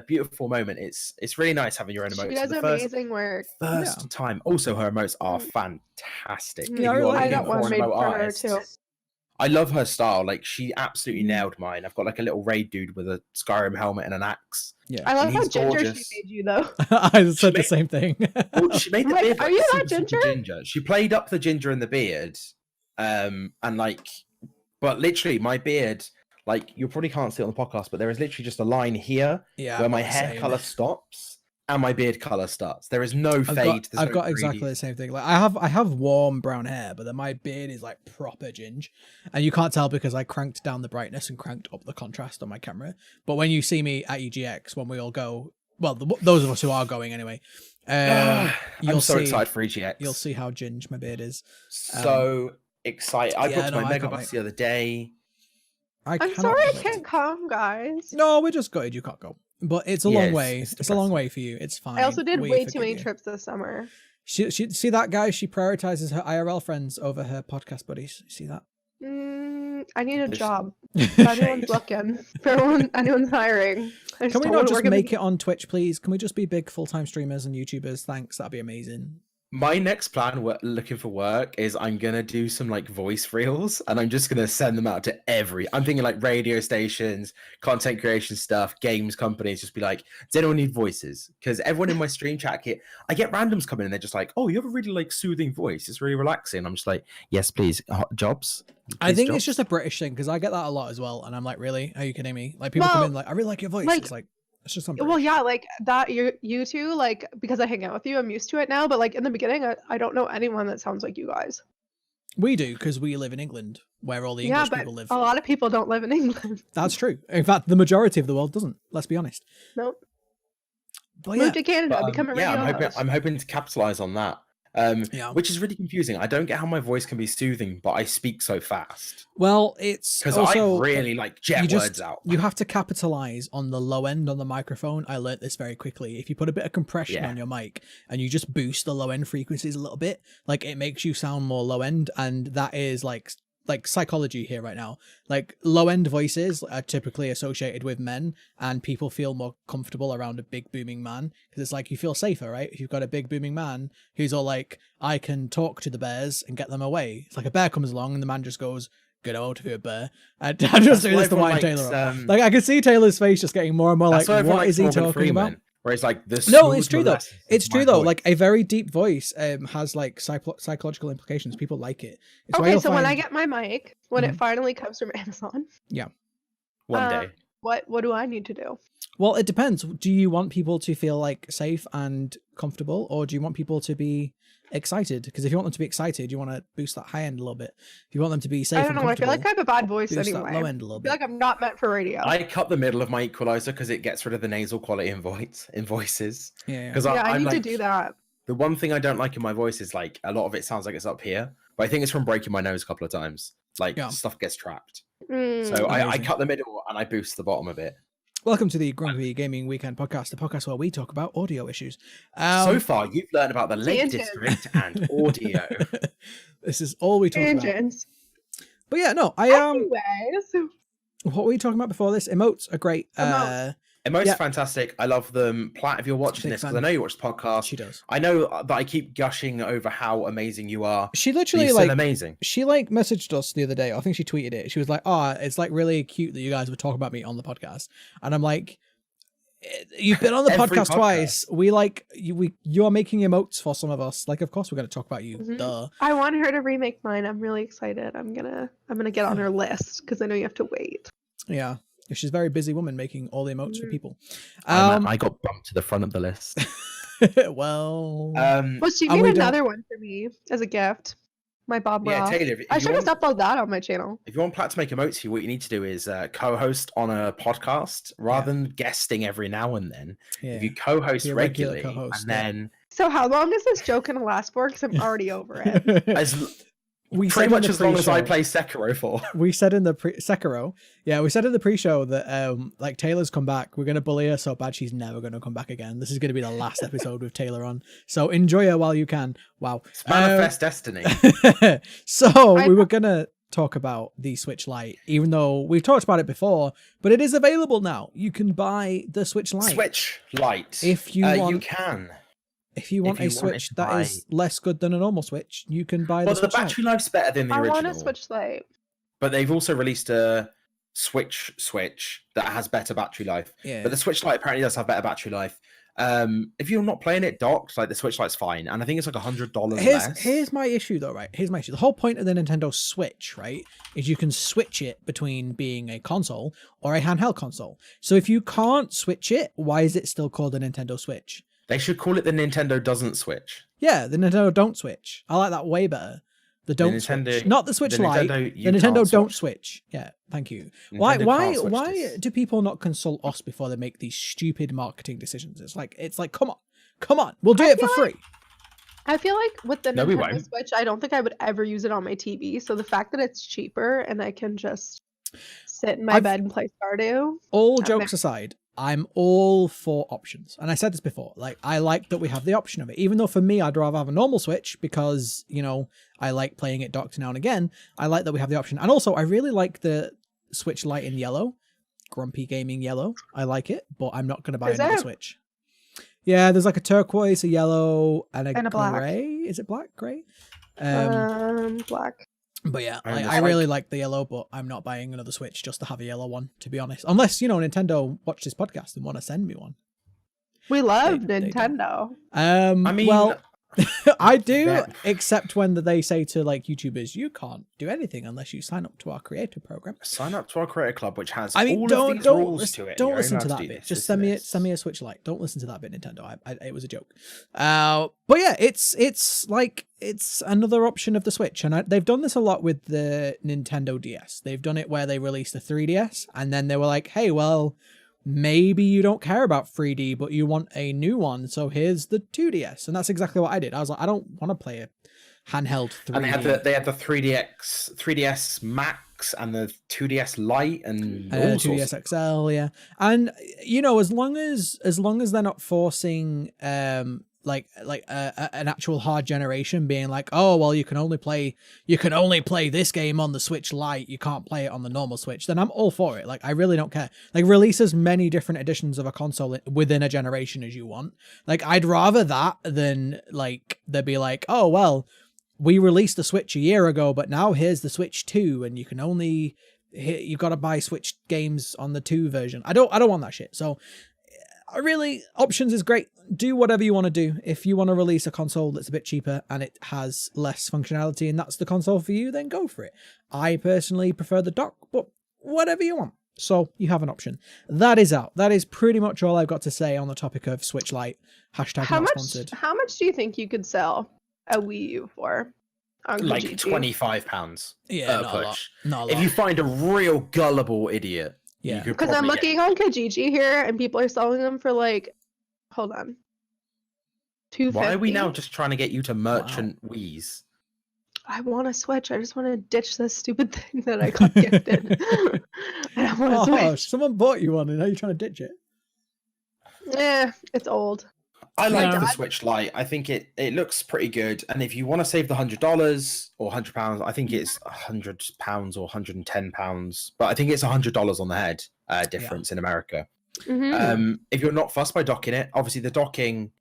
beautiful moment. It's really nice having your own emotes. She does amazing work. First time. Also, her emotes are fantastic. Yeah, I got one made for her too. I love her style. Like, she absolutely nailed mine. I've got like a little raid dude with a Skyrim helmet and an axe. Yeah. I love And how he's ginger gorgeous. she made you though. I said the made- same thing. Well, she made the Like, beard. are Like, you super, not ginger? super ginger. She played up the ginger in the beard, and like, but literally my beard. Like, you probably can't see it on the podcast, but there is literally just a line here Yeah, where I'm my about the hair same. color stops and my beard color starts. There is no fade. I've got exactly the same thing. Like I have warm brown hair, but then my beard is like proper ginge, and you can't tell because I cranked down the brightness and cranked up the contrast on my camera. But when you see me at EGX, when we all go, well, those of us who are going anyway, I'm you'll so see, excited for EGX. You'll see how ginge my beard is. So excited. I yeah, booked no, my I mega can't bus the other day. I'm cannot sorry I wait. can't come, guys. No, we're just gutted you can't go. But it's a Yeah, long it's- way. it's It's a long depressing. way for you. It's fine. I also did We way too forgive many you. trips this summer. She see that guy. She prioritizes her IRL friends over her podcast buddies. See that? I need a This- job. If anyone's looking, if anyone's hiring. I Can we don't not wanna just work in the- make it on Twitch, please? Can we just be big full-time streamers and YouTubers? Thanks, that'd be amazing. My next plan, looking for work, is I'm gonna do some like voice reels, and I'm just gonna send them out to I'm thinking like radio stations, content creation stuff, games companies. Just be like, does anyone need voices? Because everyone in my stream chat here, I get randoms coming, and they're just like, oh, you have a really like soothing voice. It's really relaxing. I'm just like, yes, please, jobs. I Please, think jobs." it's just a British thing because I get that a lot as well, and I'm like, really? Are you kidding me? Like people come Well, in like, I really like your voice. like- It's like it's just Well, yeah, like that. You two, like because I hang out with you, I'm used to it now. But like in the beginning, I don't know anyone that sounds like you guys. We do because we live in England, where all the Yeah, English but people live. a lot of people don't live in England. That's true. In fact, the majority of the world doesn't. Let's be honest. Nope. But yeah, Move to Canada, But, become a radio host. I'm hoping to capitalize on that. Yeah. Which is really confusing. I don't get how my voice can be soothing, but I speak so fast well, it's because also I really like jet you words just out. you have to capitalize on the low end on the microphone. I learnt this very quickly. If you put a bit of compression Yeah. on your mic and you just boost the low end frequencies a little bit, like it makes you sound more low end, and that is like psychology here right now. Like low end voices are typically associated with men, and people feel more comfortable around a big booming man because it's like you feel safer, right? If you've got a big booming man who's all like, I can talk to the bears and get them away. It's like a bear comes along and the man just goes, get out of here, bear. And I'm just doing this to wind Taylor up. Like I can see Taylor's face just getting more and more like, what is he talking about? Where it's like this. No, it's true though. It's true though. Like a very deep voice has like psychological implications. People like it. It's why Okay, you'll so when I find- get my mic, when it finally comes from Amazon, one day. what do I need to do? Well, it depends. Do you want people to feel like safe and comfortable, or do you want people to be excited? Because if you want them to be excited, you want to boost that high end a little bit. If you want them to be safe, I don't know. I feel like I have a bad voice boost anyway. that low end a little I feel bit. like I'm not meant for radio. I cut the middle of my equalizer because it gets rid of the nasal quality in voices. Yeah. Because yeah, I I'm need to like, do that. the one thing I don't like in my voice is like a lot of it sounds like it's up here, but I think it's from breaking my nose a couple of times. Like Yeah. stuff gets trapped. Mm. So I Amazing. cut the middle and I boost the bottom a bit. Welcome to the Grumpy Gaming Weekend podcast, the podcast where we talk about audio issues. So far, you've learned about the Lake Tangent. District and audio. This is all we talk about. Tangents. But yeah, no, Anyways, what were we talking about before this? Emotes are great. Emotes. Emo's Yeah. fantastic. I love them. Platt, if you're watching Big this, because fan. I know you watch the podcast, She does. I know that I keep gushing over how amazing you are. She You're literally still like amazing. she like messaged us the other day. I think she tweeted it. She was like, "Oh, it's like really cute that you guys would talk about me on the podcast." And I'm like, "You've been on the Every podcast twice. We like you are making emotes for some of us. Like, of course we're going to talk about you. Mhm. Duh." I want her to remake mine. I'm really excited. I'm gonna get on her list because I know you have to wait. Yeah, she's a very busy woman making all the emotes for Mhm. people. I got bumped to the front of the list. Well, Well, she And we made don't- another one for me as a gift. My Bob yeah, Ross. Taylor, if I you should want- just upload that on my channel. If you want Platt to make emotes for you, what you need to do is co-host on a podcast rather than guesting every now and then. yeah. If you co-host Be a regular regularly, co-host, and yeah. then So how long is this joke gonna last for? Because I'm already over it. as we said pretty in much the as long as I pre-show- play Sekiro for. We said in the Sekiro, yeah, we said in the pre-show that like Taylor's come back. We're gonna bully her so bad she's never gonna come back again. This is gonna be the last episode with Taylor on. So enjoy her while you can. Wow. It's manifest destiny. So I we were know. gonna talk about the Switch Lite, even though we've talked about it before, but it is available now. You can buy the Switch Lite Switch Lite. if you you want. can. If you want if you a wanted Switch to that is less good than a normal Switch, you can buy Well, the the Switch Lite. battery life's better than the I original. want to switch light. but they've also released a Switch that has better battery life. Yeah. But the Switch Lite apparently does have better battery life. If you're not playing it docked, like the Switch Lite's fine, and I think it's like $100 less. Here's my issue though, right? Here's my issue. The whole point of the Nintendo Switch, right, is you can switch it between being a console or a handheld console. So if you can't switch it, why is it still called a Nintendo Switch? They should call it the Nintendo Doesn't Switch. Yeah, the Nintendo Don't Switch. I like that way better. The Don't Switch, not the Switch Lite. The Nintendo Don't Switch. Yeah, thank you. Why do people not consult us before they make these stupid marketing decisions? It's like, come on, we'll do it for free. I feel like with the Nintendo Switch, I don't think I would ever use it on my TV. So the fact that it's cheaper and I can just sit in my bed and play Stardew. All jokes aside, I'm all for options. And I said this before, like, I like that we have the option of it. Even though for me, I'd rather have a normal Switch because, you know, I like playing it docked now and again. I like that we have the option. And also, I really like the Switch Lite in yellow. Grumpy Gaming yellow. I like it, but I'm not going to buy another Switch. Yeah, there's like a turquoise, a yellow, and a black. gray. Is it black? Gray? Black. But yeah, I really like the yellow, but I'm not buying another Switch just to have a yellow one, to be honest. Unless, you know, Nintendo watch this podcast and want to send me one. We love Nintendo. I mean, well, I do, except when they say to like YouTubers, you can't do anything unless you sign up to our creator program. Sign up to our creator club, which has all of these rules to it. Don't listen to that bit. Just send me a Switch Lite. Don't listen to that bit, Nintendo. It was a joke. But yeah, it's another option of the Switch, and they've done this a lot with the Nintendo DS. They've done it where they released the 3DS, and then they were like, hey, well, maybe you don't care about 3D, but you want a new one, so here's the 2DS. And that's exactly what I did. I was like, I don't want to play a handheld 3D. And they had the 3DS Max and the 2DS Lite and all 2DS XL, yeah. And you know, as long as they're not forcing like an actual hard generation being like, oh well, you can only play this game on the Switch Lite, you can't play it on the normal Switch, then I'm all for it. Like, I really don't care. Like, release as many different editions of a console within a generation as you want. Like, I'd rather that than like they'd be like, oh well, we released the Switch a year ago, but now here's the Switch 2 and you can only you got to buy Switch games on the 2 version. I don't want that shit. So really, options is great. Do whatever you want to do. If you want to release a console that's a bit cheaper and it has less functionality and that's the console for you, then go for it. I personally prefer the dock, but whatever you want. So you have an option. That is out. That is pretty much all I've got to say on the topic of Switch Lite. Hashtag not sponsored. How much do you think you could sell a Wii U for? Like £25. Yeah, not a lot. If you find a real gullible idiot. Yeah, because I'm looking on Kijiji here, and people are selling them for like, hold on, $250. Why are we now just trying to get you to merchant Wii's? I want to Switch. I just want to ditch this stupid thing that I got gifted. I want to Switch. Someone bought you one, and now you're trying to ditch it. Yeah, it's old. I like the Switch Lite. I think it looks pretty good. And if you want to save the $100 or £100, I think it's £100 or £110. But I think it's $100 on the head difference in America. Mm-hmm. If you're not fussed by docking it, obviously the docking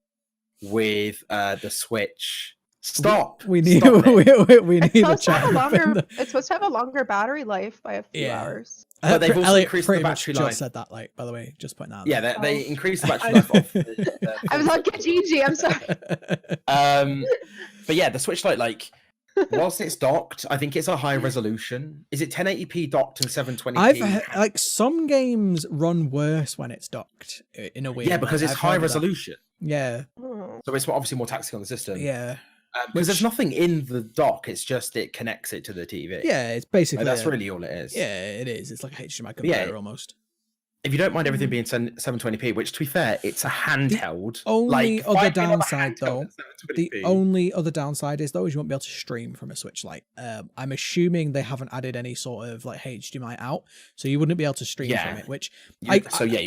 with the Switch. Stop. We need a chat. It's supposed to have a longer battery life by a few hours. But they've also Elliott increased the battery life. Just said that, like, by the way, just pointing that out. Yeah, they increased the battery life off. I was on Kijiji, I'm sorry. But yeah, the Switch Lite, like, whilst it's docked, I think it's a high resolution. Is it 1080p docked and 720p? I've heard, like, some games run worse when it's docked in a way. Yeah, because it's high resolution. Yeah. So it's obviously more taxing on the system. Yeah. Because there's nothing in the dock, it's just it connects it to the TV. Yeah, it's basically that's really all it is. Yeah, it is. It's like a HDMI converter almost. If you don't mind everything being 720p, which to be fair, it's a handheld. The only other downside though, the only other downside is though, is you won't be able to stream from a Switch Lite. I'm assuming they haven't added any sort of like HDMI out, so you wouldn't be able to stream from it. Which you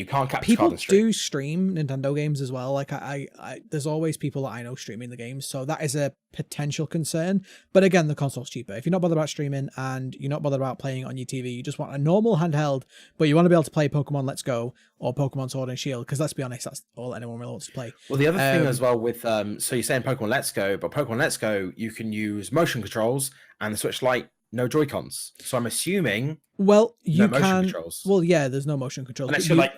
can't capture. People do stream Nintendo games as well. Like I there's always people that I know streaming the games, so that is a potential concern. But again, the console's cheaper. If you're not bothered about streaming and you're not bothered about playing it on your TV, you just want a normal handheld, but you want to be able to play Pokemon Let's Go or Pokemon Sword and Shield, because let's be honest, that's all anyone really wants to play. Well, the other thing as well with so you're saying Pokemon Let's Go, but Pokemon Let's Go, you can use motion controls, and the Switch Lite no Joy-Cons. So I'm assuming Well, no you motion can. controls. Well, yeah, there's no motion controls. Unless but you're like,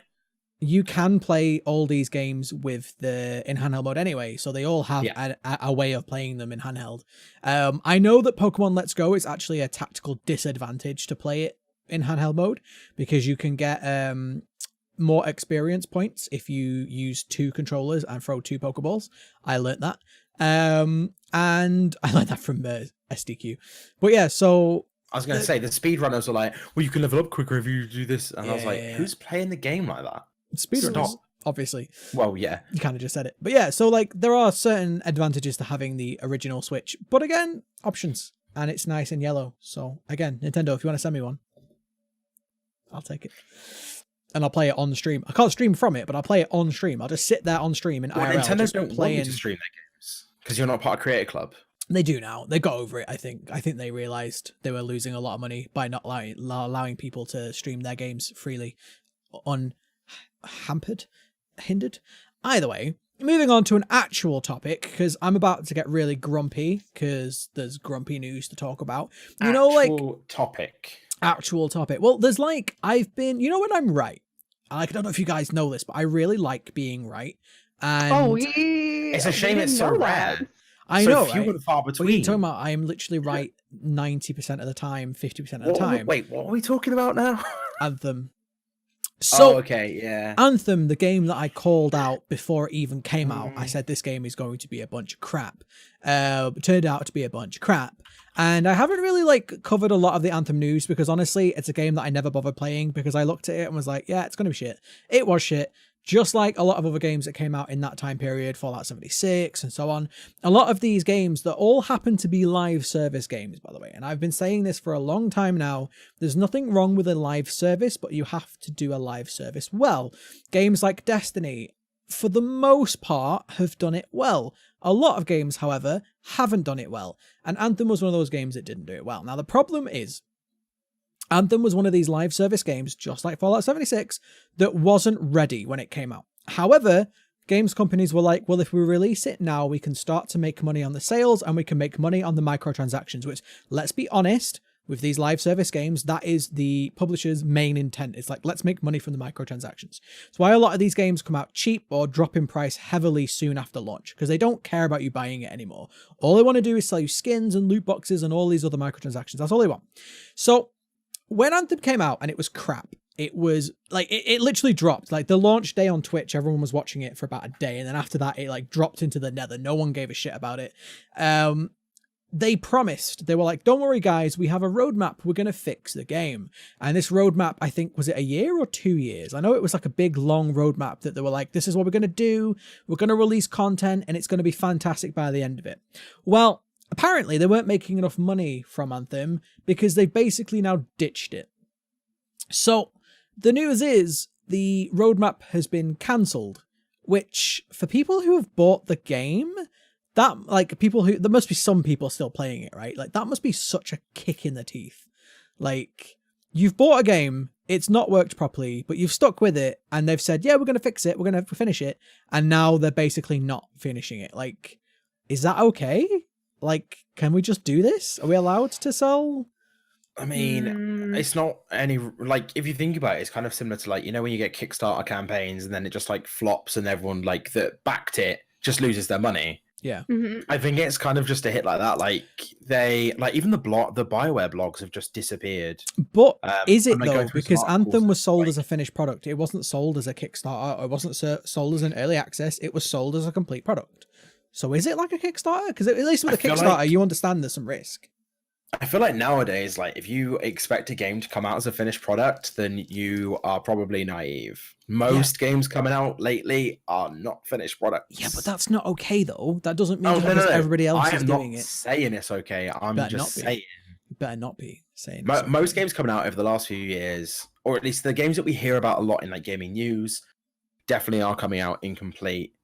you can play all these games with in handheld mode anyway, so they all have a way of playing them in handheld. I know that Pokemon Let's Go is actually a tactical disadvantage to play it in handheld mode because you can get more experience points if you use 2 controllers and throw 2 Pokeballs. I learnt that. And I learned that from SDQ. But yeah, so I was going to say, the speedrunners are like, well, you can level up quicker if you do this. And I was like, who's playing the game like that? Speedrunners, obviously. Well, yeah. You kind of just said it. But yeah, so like there are certain advantages to having the original Switch. But again, options. And it's nice and yellow. So again, Nintendo, if you want to send me one, I'll take it. And I'll play it on the stream. I can't stream from it, but I'll play it on stream. I'll just sit there on stream in IRL. Nintendo don't want you to stream their games because you're not part of Creator Club. They do now. They got over it, I think. I think they realized they were losing a lot of money by not allowing people to stream their games freely, hindered. Either way, moving on to an actual topic, because I'm about to get really grumpy, because there's grumpy news to talk about. Actual topic. Well, there's like, when I'm right, I don't know if you guys know this, but I really like being right. And it's a shame it's so rare. I know, few and far between. What are you talking about? I am literally right 90% of the time, 50% of the time. Wait, what are we talking about now? Anthem. So, okay, yeah. Anthem, the game that I called out before it even came out, I said this game is going to be a bunch of crap. It turned out to be a bunch of crap. And I haven't really covered a lot of the Anthem news because honestly, it's a game that I never bothered playing because I looked at it and was like, yeah, it's going to be shit. It was shit. Just like a lot of other games that came out in that time period, Fallout 76 and so on. A lot of these games that all happen to be live service games, by the way. And I've been saying this for a long time now. There's nothing wrong with a live service, but you have to do a live service well. Games like Destiny, for the most part, have done it well. A lot of games, however, haven't done it well. And Anthem was one of those games that didn't do it well. Now, the problem is, Anthem was one of these live service games, just like Fallout 76, that wasn't ready when it came out. However, games companies were like, well, if we release it now, we can start to make money on the sales and we can make money on the microtransactions, which, let's be honest, with these live service games, that is the publisher's main intent. It's like, let's make money from the microtransactions. That's why a lot of these games come out cheap or drop in price heavily soon after launch, because they don't care about you buying it anymore. All they want to do is sell you skins and loot boxes and all these other microtransactions. That's all they want. So when Anthem came out and it was crap, it was like, it literally dropped. Like the launch day on Twitch, everyone was watching it for about a day. And then after that, it dropped into the nether. No one gave a shit about it. They promised, they were like, don't worry guys, we have a roadmap, we're going to fix the game. And this roadmap, I think, was it a year or 2 years? I know it was like a big long roadmap that they were like, this is what we're going to do. We're going to release content and it's going to be fantastic by the end of it. Well, apparently they weren't making enough money from Anthem because they've basically now ditched it. So the news is the roadmap has been cancelled, which for people who have bought the game, that there must be some people still playing it, right? Like that must be such a kick in the teeth. Like you've bought a game, it's not worked properly, but you've stuck with it and they've said, yeah, we're going to fix it. We're going to finish it. And now they're basically not finishing it. Like, is that okay? Like, can we just do this? Are we allowed to sell? I mean, it's not any, like, if you think about it, it's kind of similar to, like, you know, when you get Kickstarter campaigns and then it just, like, flops and everyone, like, that backed it just loses their money. Yeah. I think it's kind of just a hit like that. Like, even the BioWare blogs have just disappeared. But is it, though? Because Anthem was sold as a finished product. It wasn't sold as a Kickstarter. It wasn't sold as an early access. It was sold as a complete product. So is it like a Kickstarter? Because at least with a Kickstarter, you understand there's some risk. I feel like nowadays, like if you expect a game to come out as a finished product, then you are probably naive. Most games coming out lately are not finished products. Yeah, but that's not okay though. That doesn't mean everybody else is doing it. I'm not saying it's okay. I'm just saying. You better not be saying most games coming out over the last few years, or at least the games that we hear about a lot in like gaming news, definitely are coming out incomplete.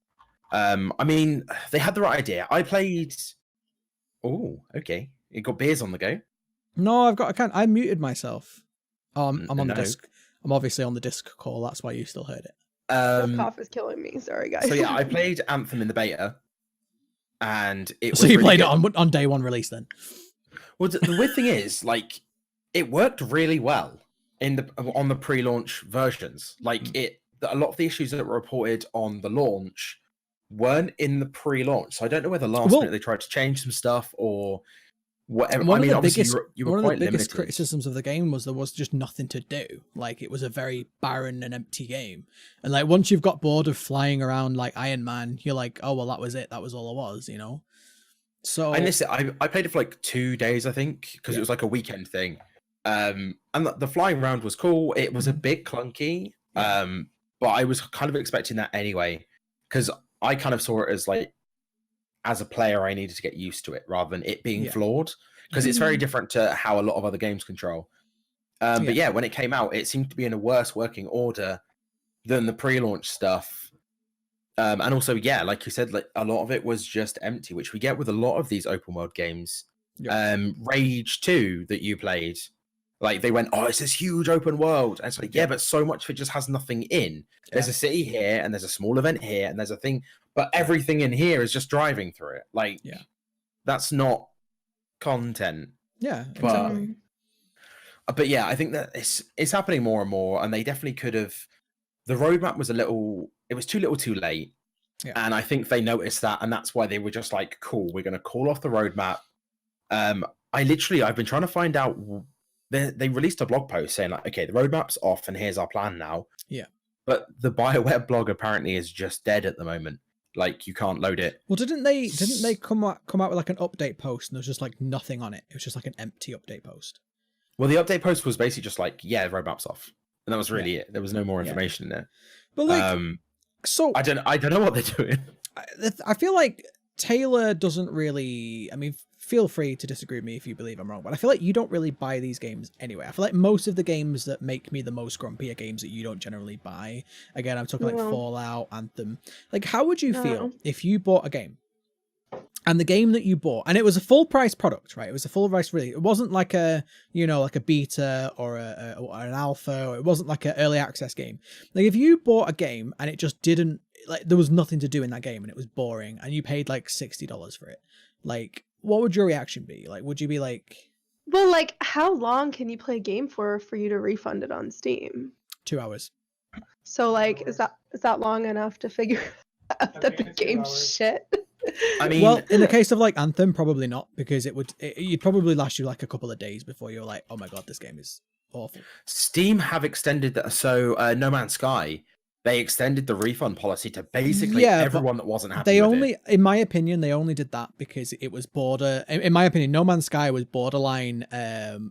I mean, they had the right idea. I played. Oh, okay. You got beers on the go? No, I muted myself. I'm on the disc. I'm obviously on the disc call. That's why you still heard it. The cough is killing me. Sorry, guys. So yeah, I played Anthem in the beta, and it. So you played it on day one release then? Well, the weird thing is, like, it worked really well on the pre-launch versions. Like, a lot of the issues that were reported on the launch weren't in the pre-launch. So I don't know whether last minute they tried to change some stuff or whatever. One I mean, of the obviously, biggest, you were one of quite the biggest limited. criticisms of the game was there was just nothing to do. Like, it was a very barren and empty game. And like, once you've got bored of flying around like Iron Man, you're like, oh well, that was it. That was all it was, you know. So And I played it for like 2 days, I think, because it was like a weekend thing. And the flying around was cool. It was a bit clunky, but I was kind of expecting that anyway, because I kind of saw it as like, as a player, I needed to get used to it rather than it being flawed, because it's very different to how a lot of other games control. But yeah, when it came out, it seemed to be in a worse working order than the pre-launch stuff. And also, yeah, like you said, like a lot of it was just empty, which we get with a lot of these open world games. Rage 2 that you played, like they went, oh, it's this huge open world. And it's like, yeah, but so much of it just has nothing in. There's a city here, and there's a small event here, and there's a thing, but everything in here is just driving through it. Like, that's not content. Yeah, exactly. But yeah, I think that it's happening more and more, and they definitely could have. The roadmap was it was too little too late. And I think they noticed that, and that's why they were just like, cool, we're going to call off the roadmap. I've been trying to find out, they released a blog post saying like, okay, the roadmap's off and here's our plan now. But the BioWare blog apparently is just dead at the moment. Like, you can't load it. Well, didn't they come out with like an update post and there was just like nothing on it? It was just like an empty update post. Well, the update post was basically just like, yeah, the roadmap's off. And that was really it. There was no more information in there. But like, so I don't know what they're doing. I feel like Taylor doesn't really. I mean, feel free to disagree with me if you believe I'm wrong, but I feel like you don't really buy these games anyway. I feel like most of the games that make me the most grumpy are games that you don't generally buy. Again, I'm talking like Fallout, Anthem. Like, how would you feel if you bought a game? And the game that you bought, and it was a full price product, right? It was a full price release. It wasn't like a, like a beta or an alpha, or it wasn't like an early access game. Like, if you bought a game and it just didn't, like, there was nothing to do in that game and it was boring and you paid like $60 for it, like, what would your reaction be? Like, would you be like... Well, like, how long can you play a game for you to refund it on Steam? 2 hours. So, like, is that long enough to figure out that the game's shit? I mean, well, in the case of like Anthem, probably not, because you'd probably last you like a couple of days before you're like, oh my god, this game is awful. Steam have extended that. So No Man's Sky, they extended the refund policy to basically everyone that wasn't happy. In my opinion, they only did that because it was in my opinion, No Man's Sky was borderline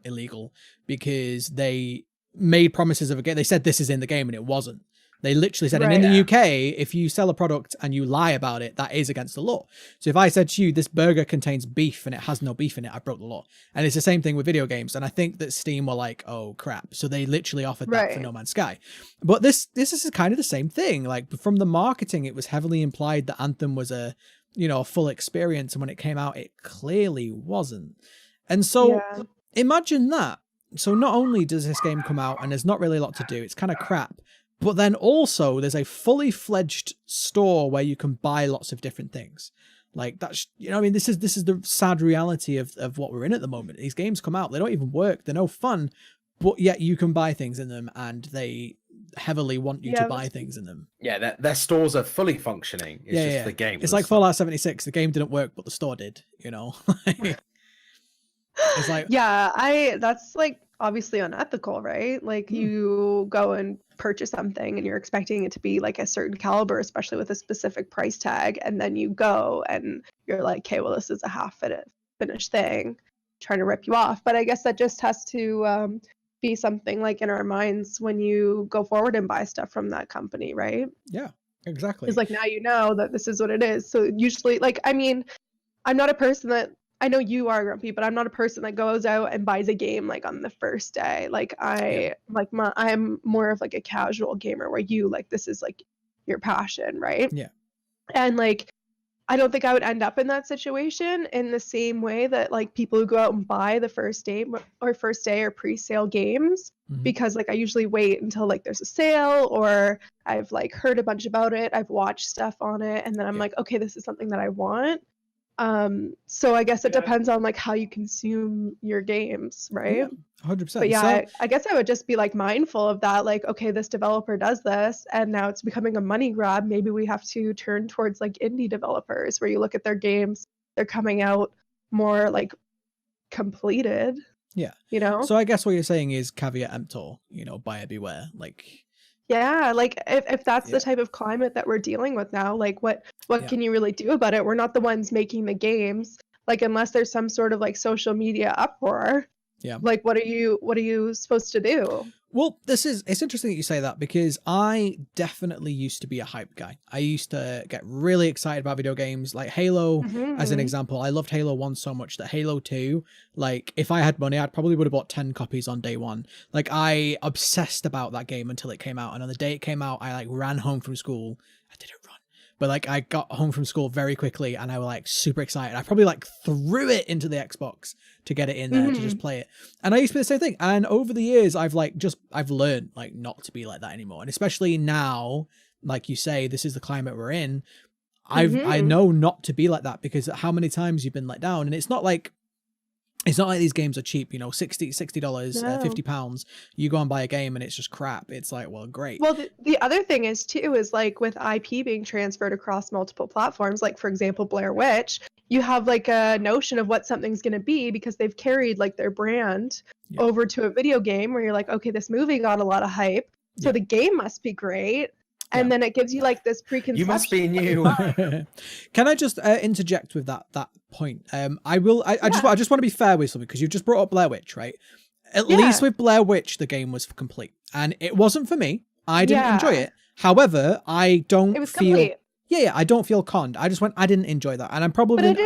illegal, because they made promises of a game. They said this is in the game and it wasn't. They literally said, and in the UK, if you sell a product and you lie about it, that is against the law. So if I said to you, this burger contains beef and it has no beef in it, I broke the law. And it's the same thing with video games. And I think that Steam were like, oh crap. So they literally offered that for No Man's Sky. But this is kind of the same thing. Like, from the marketing, it was heavily implied that Anthem was a full experience. And when it came out, it clearly wasn't. And so imagine that. So not only does this game come out and there's not really a lot to do, it's kind of crap. But then also there's a fully fledged store where you can buy lots of different things. Like, that's, I mean, this is the sad reality of what we're in at the moment. These games come out, they don't even work, they're no fun, but yet you can buy things in them and they heavily want you to buy things in them. Yeah, their stores are fully functioning. It's just the game. It's like Fallout 76. The game didn't work, but the store did, It's like... Yeah, that's like obviously unethical, right? Like, you go and purchase something and you're expecting it to be like a certain caliber, especially with a specific price tag, and then you go and you're like, okay, well, this is a half finished thing, trying to rip you off. But I guess that just has to be something like in our minds when you go forward and buy stuff from that company, right? Yeah, exactly. It's like, now you know that this is what it is. So usually, like, I mean, I'm not a person that, I know you are, Grumpy, but I'm not a person that goes out and buys a game like on the first day. Like, I'm more of like a casual gamer where you, like, this is like your passion, right? Yeah. And like, I don't think I would end up in that situation in the same way that like people who go out and buy the first day or pre-sale games, because like I usually wait until like there's a sale, or I've like heard a bunch about it, I've watched stuff on it, and then I'm like, okay, this is something that I want. So I guess it depends on like how you consume your games, right? Yeah, 100%. But yeah, So, I guess I would just be like mindful of that. Like, okay, this developer does this, and now it's becoming a money grab. Maybe we have to turn towards like indie developers, where you look at their games, they're coming out more like completed. yeah. You know? So I guess what you're saying is caveat emptor, you know, buyer beware. Like, Yeah, like if that's yeah, the type of climate that we're dealing with now, like what yeah, can you really do about it? We're not the ones making the games. Like unless there's some sort of like social media uproar, yeah. like what are you supposed to do? Well, it's interesting that you say that because I definitely used to be a hype guy. I used to get really excited about video games like Halo as an Mhm. example. I loved Halo 1 so much that Halo 2, like if I had money, I probably would have bought 10 copies on day one. Like I obsessed about that game until it came out. And on the day it came out, I like ran home from school. I didn't run. But like I got home from school very quickly and I was like super excited. I probably like threw it into the Xbox to get it in there to just play it. And I used to be the same thing. And over the years I've learned like not to be like that anymore. And especially now, like you say, this is the climate we're in. I Mhm. know not to be like that because how many times you've been let down. And it's not like these games are cheap, you know, $60, No. £50. You go and buy a game and it's just crap. It's like, well, great. Well, the other thing is too is like with IP being transferred across multiple platforms, like for example Blair Witch, you have like a notion of what something's going to be because they've carried like their brand Yeah. over to a video game where you're like, okay, this movie got a lot of hype, so Yeah. the game must be great. And then it gives you like this preconception. You must be new. Can I just interject with that point? I just want to be fair with something because you've just brought up Blair Witch, right? At least with Blair Witch, the game was complete, and it wasn't for me. I didn't enjoy it. However, I don't It was feel. complete. Yeah, I don't feel conned. I just went. I didn't enjoy that, and I'm probably. But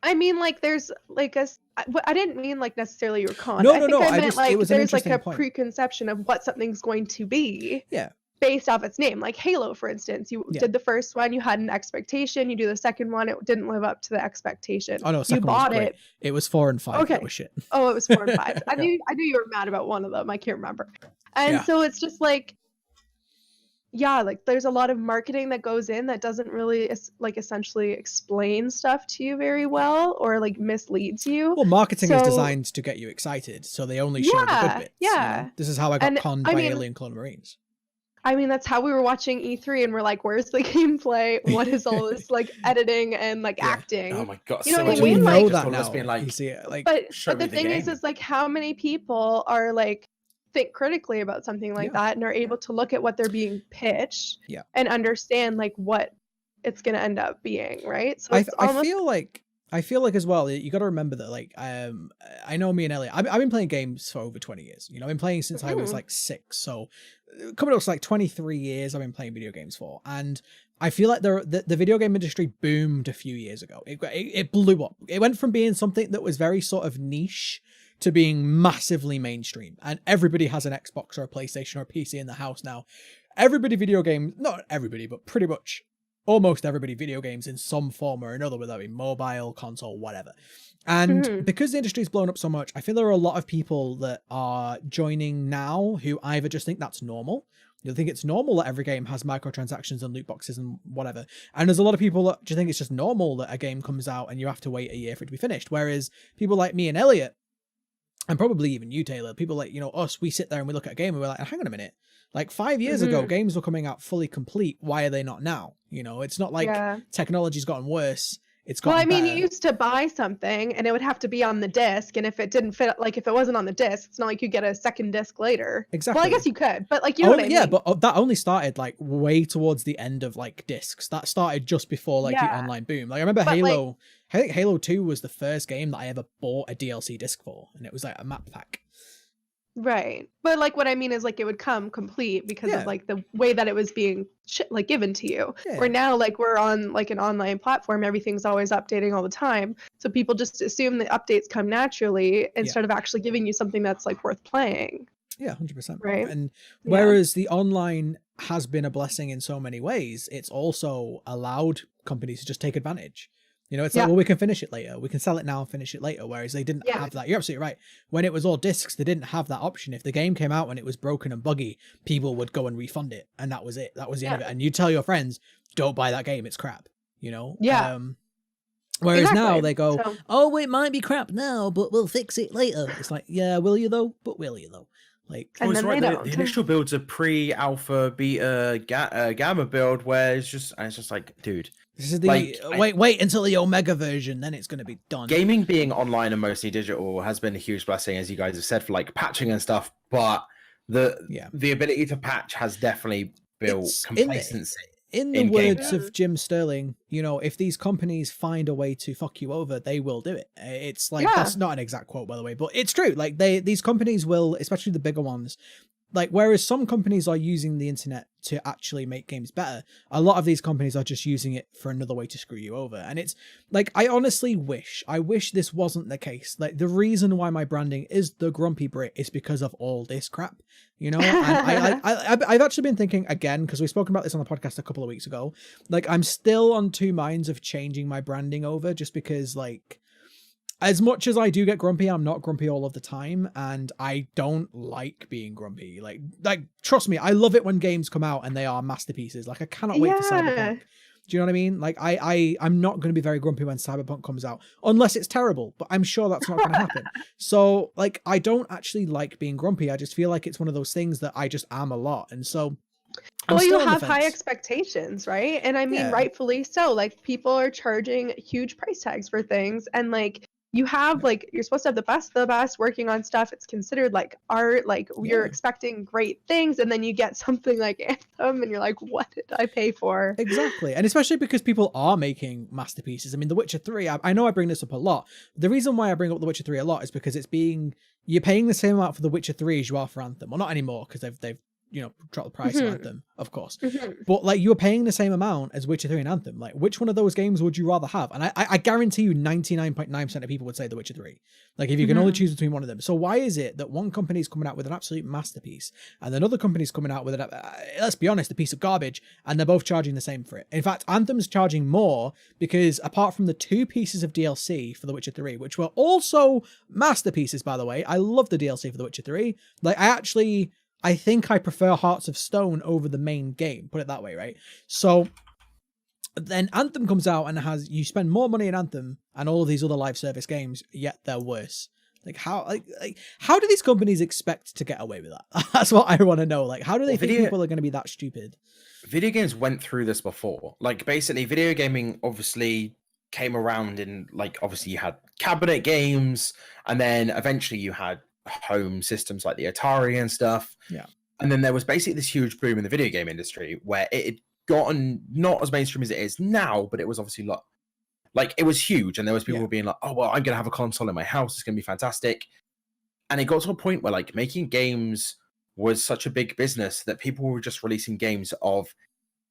I mean like there's like I didn't mean like necessarily you're conned. No, I think no. I meant it like was an there's like interesting a point. preconception of what something's going to be. Yeah. Based off its name, like Halo, for instance. You did the first one, you had an expectation. You do the second one, it didn't live up to the expectation. Oh no, you second one was bought great. it. It was 4 and 5 that was shit. Oh, it was 4 and 5. I knew you were mad about one of them. I can't remember. And so it's just like, yeah, like there's a lot of marketing that goes in that doesn't really like essentially explain stuff to you very well or like misleads you. Well, marketing is designed to get you excited, so they only show the good bits. Yeah. You know? This is how I got conned by Alien Clone Marines. I mean, that's how we were watching E3 and we're like, where's the gameplay? What is all this like editing and like acting? Oh my god, you know so what much I mean? We know Like, that now. Being like, you see it, like, but the the thing game. is like how many people are like think critically about something like that and are able to look at what they're being pitched and understand like what it's gonna end up being, right? So it's I feel like as well, you got to remember that like I know me and Elliott, I've been playing games for over 20 years. You know, I've been playing since I was like 6, so coming up to like 23 years I've been playing video games for, and I feel like the video game industry boomed a few years ago. It blew up. It went from being something that was very sort of niche to being massively mainstream, and everybody has an Xbox or a PlayStation or a PC in the house now. Not everybody, but pretty much almost everybody video games in some form or another, whether that be mobile, console, whatever. And because the industry's blown up so much, I feel there are a lot of people that are joining now who either just think that's normal. You'll think it's normal that every game has microtransactions and loot boxes and whatever. And there's a lot of people that just think it's just normal that a game comes out and you have to wait a year for it to be finished. Whereas people like me and Elliott, and probably even you, Taylor, people like, you know, us, we sit there and we look at a game and we're like, hang on a minute. Like 5 years ago, games were coming out fully complete. Why are they not now? You know, it's not like technology's gotten worse. It's gotten better. You used to buy something and it would have to be on the disc. And if it didn't fit, like if it wasn't on the disc, it's not like you get a second disc later. Exactly. Well, I guess you could, but like, you know what I mean? Yeah, but that only started like way towards the end of like discs. That started just before like the online boom. Like I remember Halo, I think Halo 2 was the first game that I ever bought a DLC disc for. And it was like a map pack. Right. But like what I mean is like it would come complete because of like the way that it was being like given to you. Where now like we're on like an online platform, everything's always updating all the time. So people just assume the updates come naturally instead of actually giving you something that's like worth playing. Yeah, 100%. Right. And whereas the online has been a blessing in so many ways, it's also allowed companies to just take advantage. You know, it's like, well, we can finish it later. We can sell it now and finish it later. Whereas they didn't have that. You're absolutely right. When it was all discs, they didn't have that option. If the game came out and it was broken and buggy, people would go and refund it. And that was it. That was the end of it. And you tell your friends, don't buy that game. It's crap. You know? Yeah. Whereas now Exactly. they go, So- oh, it might be crap now, but we'll fix it later. It's like, yeah, will you though? But will you though? Like, And it's then right. they The don't. initial build's a pre-alpha, beta, gamma build, where it's just like, dude, this is the like, wait until the Omega version, then it's going to be done. gaming being online and mostly digital has been a huge blessing, as you guys have said, for like patching and stuff. But the ability to patch has definitely built It's complacency. In the in words game. of Jim Sterling, you know, if these companies find a way to fuck you over, they will do it. It's like, that's not an exact quote, by the way, but it's true. Like, these companies will, especially the bigger ones, like, whereas some companies are using the internet to actually make games better, a lot of these companies are just using it for another way to screw you over. And it's like, I honestly wish this wasn't the case. Like, the reason why my branding is TheGrumpyBrit is because of all this crap, you know? And I've actually been thinking again, because we've spoken about this on the podcast a couple of weeks ago, like, I'm still on two minds of changing my branding over, just because, like, as much as I do get grumpy, I'm not grumpy all of the time, and I don't like being grumpy. Like trust me, I love it when games come out and they are masterpieces. Like, I cannot wait for Cyberpunk. Do you know what I mean? Like, I'm not going to be very grumpy when Cyberpunk comes out, unless it's terrible, but I'm sure that's not going to happen. So, like, I don't actually like being grumpy. I just feel like it's one of those things that I just am a lot. And so, well, you have high expectations, right? And I mean, rightfully so. Like, people are charging huge price tags for things, and like, you have like, you're supposed to have the best working on stuff. It's considered like art, like you're expecting great things, and then you get something like Anthem and you're like, what did I pay for? Exactly. And especially because people are making masterpieces. I mean, The Witcher 3, I know I bring this up a lot. The reason why I bring up The Witcher 3 a lot is because you're paying the same amount for The Witcher 3 as you are for Anthem. Well, not anymore, because they've you know, drop the price of Anthem, of course. But like, you were paying the same amount as Witcher 3 and Anthem. Like, which one of those games would you rather have? And I guarantee you 99.9% of people would say The Witcher 3. Like, if you can only choose between one of them. So why is it that one company's coming out with an absolute masterpiece and another company's coming out with, let's be honest, a piece of garbage, and they're both charging the same for it? In fact, Anthem's charging more because apart from the 2 pieces of DLC for The Witcher 3, which were also masterpieces, by the way, I love the DLC for The Witcher 3. Like, I think I prefer Hearts of Stone over the main game, put it that way, right? So then Anthem comes out and you spend more money in Anthem and all of these other live service games, yet they're worse. Like, how do these companies expect to get away with that? That's what I want to know. Like, how do they think people are going to be that stupid? Video games went through this before. Like, basically, video gaming obviously came around in, like, obviously you had cabinet games, and then eventually you had home systems like the Atari and stuff. Yeah. And then there was basically this huge boom in the video game industry where it had gotten not as mainstream as it is now, but it was obviously like it was huge, and there was people being like, oh well, I'm gonna have a console in my house, it's gonna be fantastic. And it got to a point where like making games was such a big business that people were just releasing games of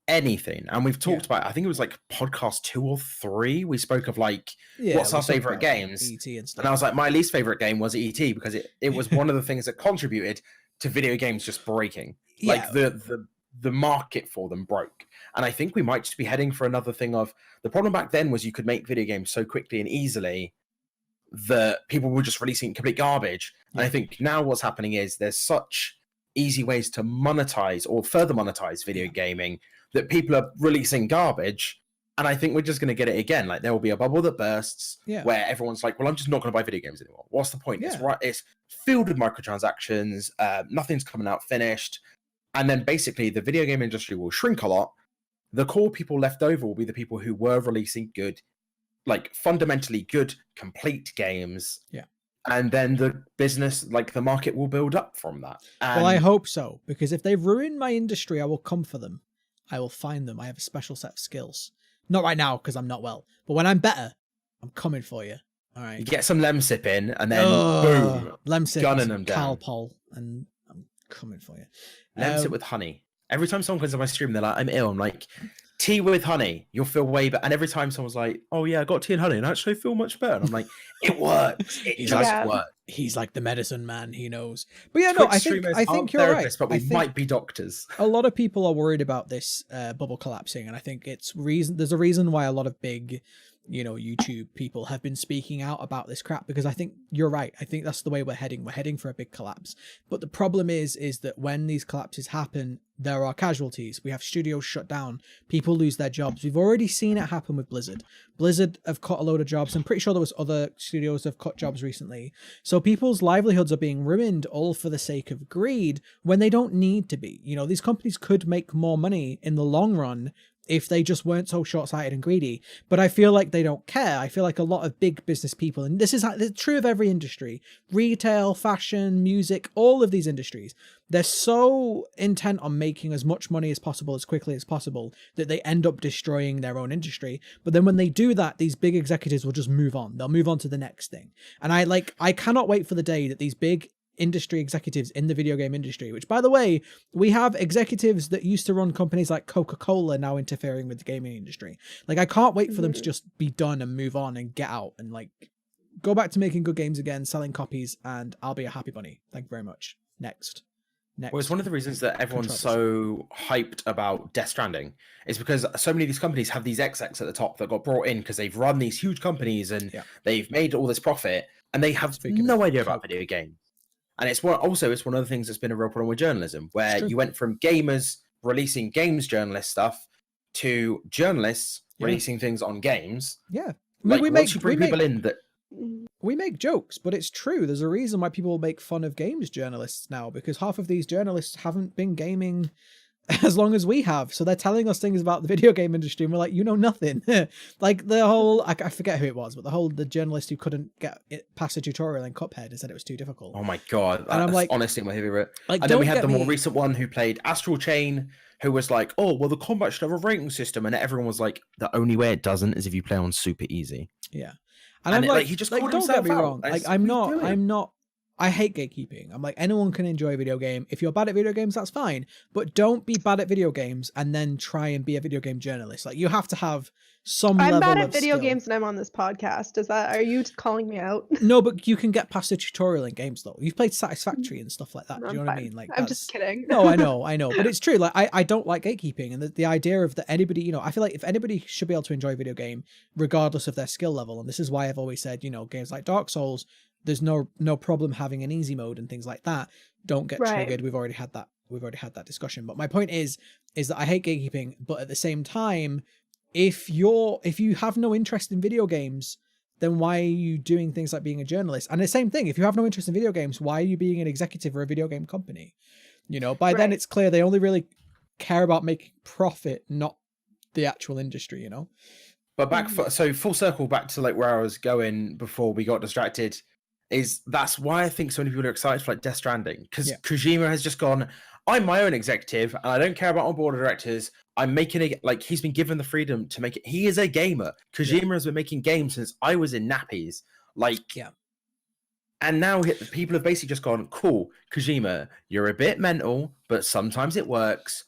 anything. And we've talked about, I think it was like podcast 2 or 3, we spoke of like what's our favorite games, ET and stuff. And I was like, my least favorite game was ET, because it was one of the things that contributed to video games just breaking. Like the market for them broke. And I think we might just be heading for another thing of, the problem back then was you could make video games so quickly and easily that people were just releasing complete garbage. And I think now what's happening is there's such easy ways to monetize or further monetize video gaming that people are releasing garbage. And I think we're just going to get it again. Like, there will be a bubble that bursts where everyone's like, well, I'm just not going to buy video games anymore. What's the point? It's filled with microtransactions. Nothing's coming out finished. And then basically the video game industry will shrink a lot. The core people left over will be the people who were releasing good, like fundamentally good, complete games. Yeah. And then the business, like the market, will build up from that. Well, I hope so, because if they've ruined my industry, I will come for them. I will find them. I have a special set of skills. Not right now, because I'm not well. But when I'm better, I'm coming for you. All right. You get some Lemsip in, and then boom, Lemsip, gunning them down. Calpol, and I'm coming for you. Lemsip with honey. Every time someone comes on my stream, they're like, I'm ill. I'm like, tea with honey, you'll feel way better. And every time someone's like, oh yeah, I got tea and honey and I actually feel much better. And I'm like, it works. It just works. He's like the medicine man. He knows. But yeah, no, I think you're right. But we might be doctors. A lot of people are worried about this bubble collapsing. And I think there's a reason why a lot of big YouTube people have been speaking out about this crap, because I think you're right. I think that's the way we're heading. We're heading for a big collapse. But the problem is that when these collapses happen, there are casualties. We have studios shut down. People lose their jobs. We've already seen it happen with Blizzard. Blizzard have cut a load of jobs. I'm pretty sure there was other studios that have cut jobs recently. So people's livelihoods are being ruined all for the sake of greed when they don't need to be. These companies could make more money in the long run if they just weren't so short-sighted and greedy. But I feel like they don't care. I feel like a lot of big business people, and this is true of every industry, retail, fashion, music, all of these industries, they're so intent on making as much money as possible, as quickly as possible, that they end up destroying their own industry. But then when they do that, these big executives will just move on. They'll move on to the next thing. And I cannot wait for the day that these big industry executives in the video game industry, which, by the way, we have executives that used to run companies like Coca-Cola now interfering with the gaming industry. I can't wait for them to just be done and move on and get out and go back to making good games again, selling copies, and I'll be a happy bunny. Thank you very much. Next. Well, it's one of the reasons that everyone's so hyped about Death Stranding is because so many of these companies have these execs at the top that got brought in because they've run these huge companies and they've made all this profit, and they have no idea about video games. And it's one of the things that's been a real problem with journalism, where you went from gamers releasing games journalist stuff to journalists releasing things on games. Yeah. We make people in that. We make jokes, but it's true. There's a reason why people make fun of games journalists now, because half of these journalists haven't been gaming as long as we have. So they're telling us things about the video game industry and we're like, nothing. The whole, I forget who it was, but the journalist who couldn't get it past a tutorial in Cuphead and said it was too difficult. Oh my God. And I'm like, honestly my favorite. And then we had the more recent one who played Astral Chain, who was like, oh, well, the combat should have a rating system. And everyone was like, the only way it doesn't is if you play on super easy. Yeah. And I'm like, he just called don't get me wrong. I hate gatekeeping. I'm like, anyone can enjoy a video game. If you're bad at video games, that's fine. But don't be bad at video games and then try and be a video game journalist. You have to have some level of I'm bad at video skill. games and I'm on this podcast. Are you calling me out? No, but you can get past a tutorial in games though. You've played Satisfactory and stuff like that. Do you know what I mean? I'm just kidding. No, I know. But it's true. I don't like gatekeeping, and the idea of that anybody, I feel like if anybody should be able to enjoy a video game regardless of their skill level, and this is why I've always said, games like Dark Souls, there's no problem having an easy mode and things like that. Don't get triggered. We've already had that discussion. But my point is that I hate gatekeeping, but at the same time, if you have no interest in video games, then why are you doing things like being a journalist? And the same thing, if you have no interest in video games, why are you being an executive for a video game company? Then it's clear they only really care about making profit, not the actual industry, But full circle back to where I was going before we got distracted. That's why I think so many people are excited for Death Stranding, because Kojima has just gone, I'm my own executive and I don't care about my board of directors. I'm making it, he's been given the freedom to make it. He is a gamer. Kojima has been making games since I was in nappies. And now people have basically just gone, cool, Kojima, you're a bit mental, but sometimes it works.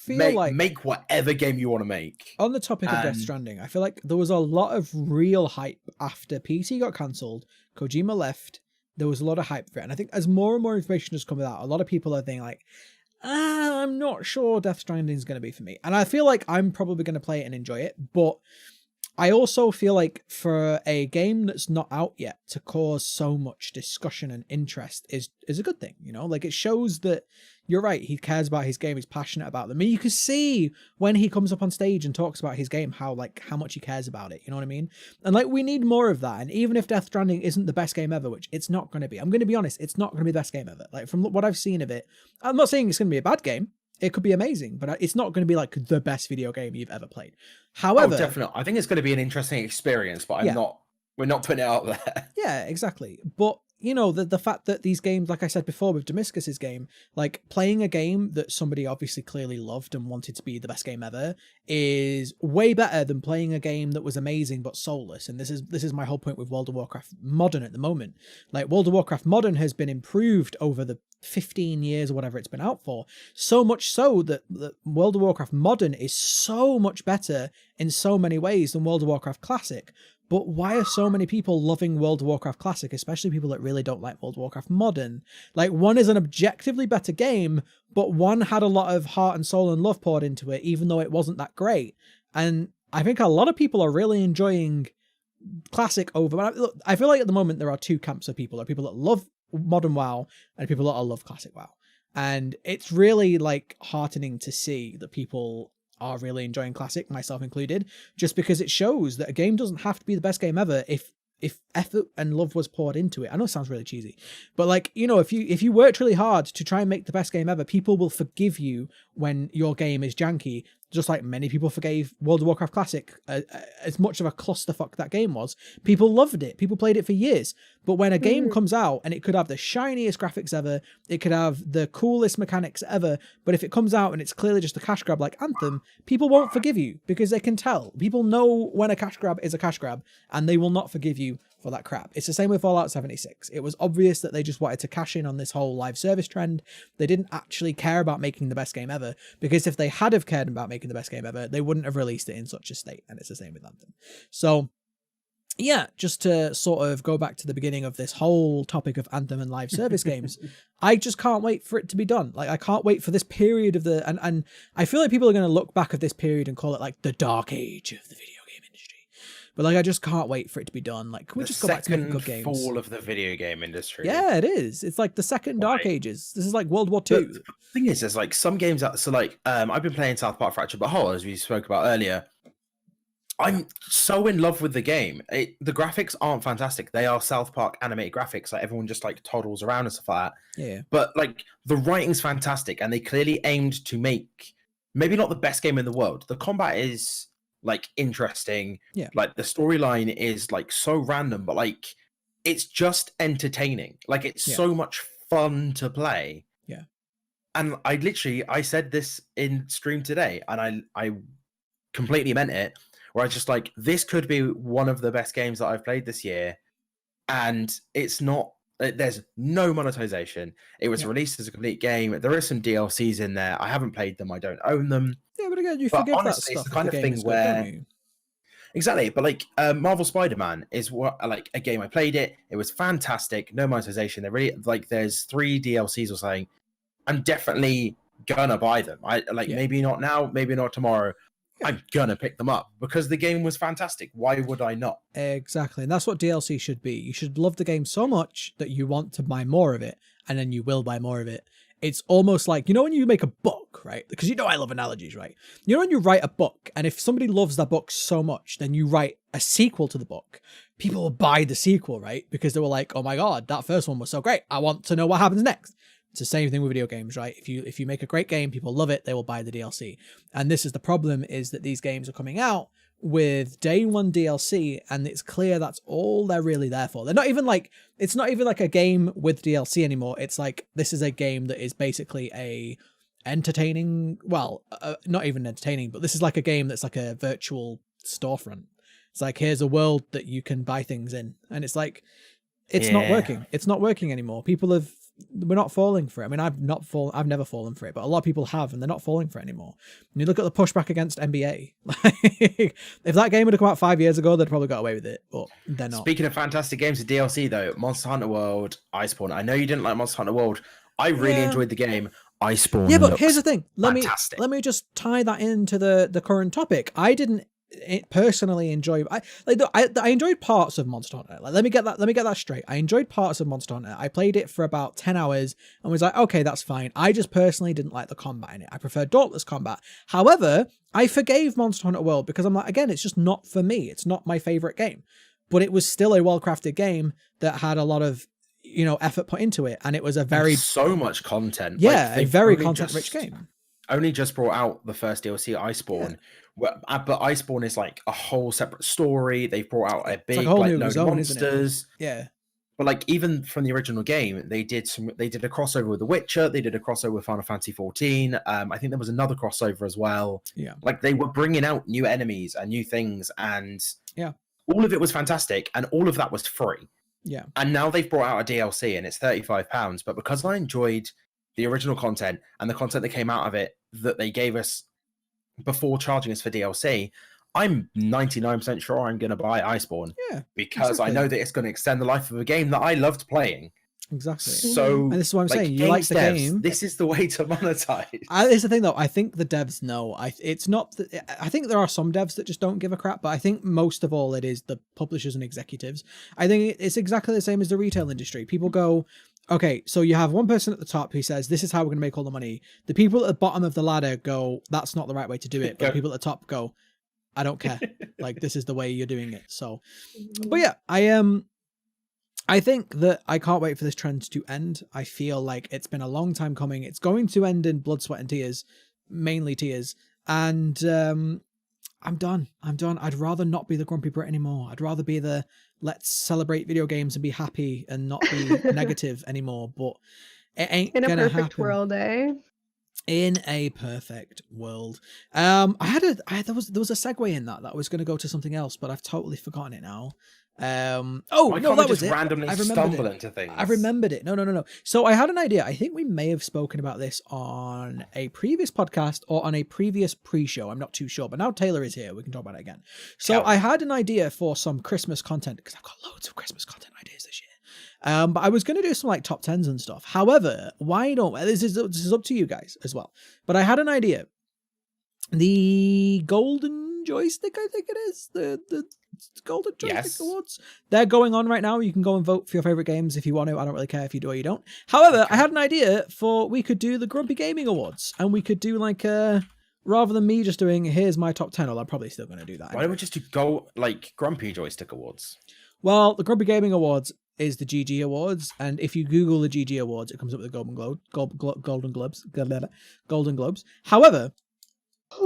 Make whatever game you want to make. On the topic of Death Stranding, I feel like there was a lot of real hype after PC got cancelled, Kojima left, there was a lot of hype for it. And I think as more and more information has come out, a lot of people are thinking I'm not sure Death Stranding is going to be for me. And I feel like I'm probably going to play it and enjoy it. But I also feel like for a game that's not out yet to cause so much discussion and interest is a good thing. It shows that you're right. He cares about his game. He's passionate about them. I mean, you can see when he comes up on stage and talks about his game, how much he cares about it. You know what I mean? And we need more of that. And even if Death Stranding isn't the best game ever, which it's not going to be, I'm going to be honest, it's not going to be the best game ever. From what I've seen of it, I'm not saying it's going to be a bad game. It could be amazing, but it's not going to be the best video game you've ever played. However, definitely, I think it's going to be an interesting experience, but we're not putting it out there. Yeah, exactly. But the fact that these games, like I said before with Damascus's game, playing a game that somebody obviously clearly loved and wanted to be the best game ever is way better than playing a game that was amazing but soulless. And this is my whole point with World of Warcraft Modern at the moment. World of Warcraft Modern has been improved over the 15 years or whatever it's been out for, so much so that World of Warcraft Modern is so much better in so many ways than World of Warcraft Classic. But why are so many people loving World of Warcraft Classic, especially people that really don't like World of Warcraft Modern? One is an objectively better game, but one had a lot of heart and soul and love poured into it, even though it wasn't that great. And I think a lot of people are really enjoying Classic over. Look, I feel like at the moment there are two camps of people. There are people that love Modern WoW and people that love Classic WoW. And it's really like heartening to see that people are really enjoying Classic, myself included, just because it shows that a game doesn't have to be the best game ever if effort and love was poured into it. I know it sounds really cheesy, but like, you know, if you worked really hard to try and make the best game ever, people will forgive you when your game is janky, just like many people forgave World of Warcraft Classic. As much of a clusterfuck that game was, people loved it. People played it for years. But when a game comes out and it could have the shiniest graphics ever, it could have the coolest mechanics ever, but if it comes out and it's clearly just a cash grab like Anthem, people won't forgive you because they can tell. People know when a cash grab is a cash grab and they will not forgive you for that crap. It's the same with Fallout 76. It was obvious that they just wanted to cash in on this whole live service trend. They didn't actually care about making the best game ever, because if they had have cared about making the best game ever, they wouldn't have released it in such a state. And it's the same with Anthem. So yeah, just to sort of go back to the beginning of this whole topic of Anthem and live service games, I just can't wait for it to be done. Like, I can't wait for this period of the, and I feel like people are going to look back at this period and call it like the dark age of the video game industry. But like, I just can't wait for it to be done. Like, can we just go back to making good games? Fall of the video game industry. Yeah, it is. It's like the second dark ages. This is like World War II. The thing is, there's like some games that, so like, I've been playing South Park Fractured But Whole, as we spoke about earlier. I'm so in love with the game. The graphics aren't fantastic. They are South Park animated graphics. Like, everyone just like toddles around and stuff like that. Yeah. But like, the writing's fantastic, and they clearly aimed to make maybe not the best game in the world. The combat is like interesting. Yeah. Like, the storyline is like so random, but like, it's just entertaining. Like, it's so much fun to play. Yeah. And I said this in stream today, and I completely meant it. Where I just like, this could be one of the best games that I've played this year, and it's not. There's no monetization. It was released as a complete game. There is some DLCs in there. I haven't played them. I don't own them. Yeah, but again, you forgive honestly, that stuff. It's the kind of thing where exactly. But like, Marvel Spider-Man is what, like, a game I played it. It was fantastic. No monetization. They're really like, there's 3 DLCs or something. I'm definitely gonna buy them. Maybe not now, maybe not tomorrow. I'm gonna pick them up because the game was fantastic. Why would I not? Exactly. And that's what DLC should be. You should love the game so much that you want to buy more of it, and then you will buy more of it. It's almost like, you know, when you make a book, right? Because you know I love analogies, right? You know when you write a book, and if somebody loves that book so much, then you write a sequel to the book. People will buy the sequel, right? Because they were like, oh my god, that first one was so great. I want to know what happens next. It's the same thing with video games, right? If you make a great game, people love it, they will buy the DLC. And this is the problem, is that these games are coming out with day one DLC, and it's clear that's all they're really there for. They're not even like, it's not even like a game with DLC anymore. It's like, this is a game that is basically a entertaining, well, not even entertaining, but this is like a game that's like a virtual storefront. It's like, here's a world that you can buy things in. And it's like, it's not working. It's not working anymore. We're not falling for it. I mean, I've never fallen for it, but a lot of people have, and they're not falling for it anymore. And you look at the pushback against NBA. If that game had come out 5 years ago, they'd probably got away with it, but they're not. Speaking of fantastic games with DLC though, Monster Hunter World, Iceborne. I know you didn't like Monster Hunter World. I really enjoyed the game. Iceborne. Yeah, but here's the thing. Let me just tie that into the current topic. I didn't personally enjoy. I enjoyed parts of Monster Hunter. Like, let me get that straight. I enjoyed parts of Monster Hunter. I played it for about 10 hours and was like, okay, that's fine. I just personally didn't like the combat in it. I prefer Dauntless combat. However, I forgave Monster Hunter World because I'm like, again, it's just not for me. It's not my favorite game, but it was still a well-crafted game that had a lot lot of effort put into it, and it was a very so much content. Yeah, a very content-rich game. Only just brought out the first DLC, Iceborne. Yeah. But Iceborne is like a whole separate story. They've brought out a big load of monsters. Yeah. But like, even from the original game, they did a crossover with The Witcher. They did a crossover with Final Fantasy 14. I think there was another crossover as well. Yeah. Like, they were bringing out new enemies and new things, and all of it was fantastic, and all of that was free. Yeah. And now they've brought out a DLC, and it's £35. But because I enjoyed the original content and the content that came out of it that they gave us before charging us for DLC, I'm 99% sure I'm going to buy Iceborne. Yeah, because I know that it's going to extend the life of a game that I loved playing. Exactly. So, And this is what I'm like, saying. You like the devs, game. This is the way to monetize. It's the thing, though. I think the devs know. It's not. I think there are some devs that just don't give a crap, but I think most of all it is the publishers and executives. I think it's exactly the same as the retail industry. People go, okay, so you have one person at the top who says, this is how we're going to make all the money. The people at the bottom of the ladder go, that's not the right way to do it. But the people at the top go, I don't care. Like, this is the way you're doing it. So, but yeah, I think that I can't wait for this trend to end. I feel like it's been a long time coming. It's going to end in blood, sweat, and tears, mainly tears. And I'm done. I'd rather not be the Grumpy Brit anymore. I'd rather be the let's celebrate video games and be happy and not be negative anymore. But it ain't in a gonna perfect happen. world, eh? In a perfect world. There was a segue in that I was going to go to something else, but I've totally forgotten it now. Why No, can't that we was just it. randomly I remembered stumble it. into things? I remembered it. No. So I had an idea. I think we may have spoken about this on a previous podcast or on a previous pre-show. I'm not too sure, but now Taylor is here. We can talk about it again. So I had an idea for some Christmas content because I've got loads of Christmas content ideas this year. But I was going to do some like top 10s and stuff. However, why don't this is up to you guys as well. But I had an idea. The Golden Joystick, I think it is the Golden Joystick Awards. They're going on right now. You can go and vote for your favorite games if you want to. I don't really care if you do or you don't. However, I had an idea we could do the Grumpy Gaming Awards, and we could do like rather than me just doing here's my top 10. I'm probably still going to do that. Why don't we just do Grumpy Joystick Awards? Well, the Grumpy Gaming Awards is the GG Awards, and if you Google the GG Awards, it comes up with the Golden Globes. However,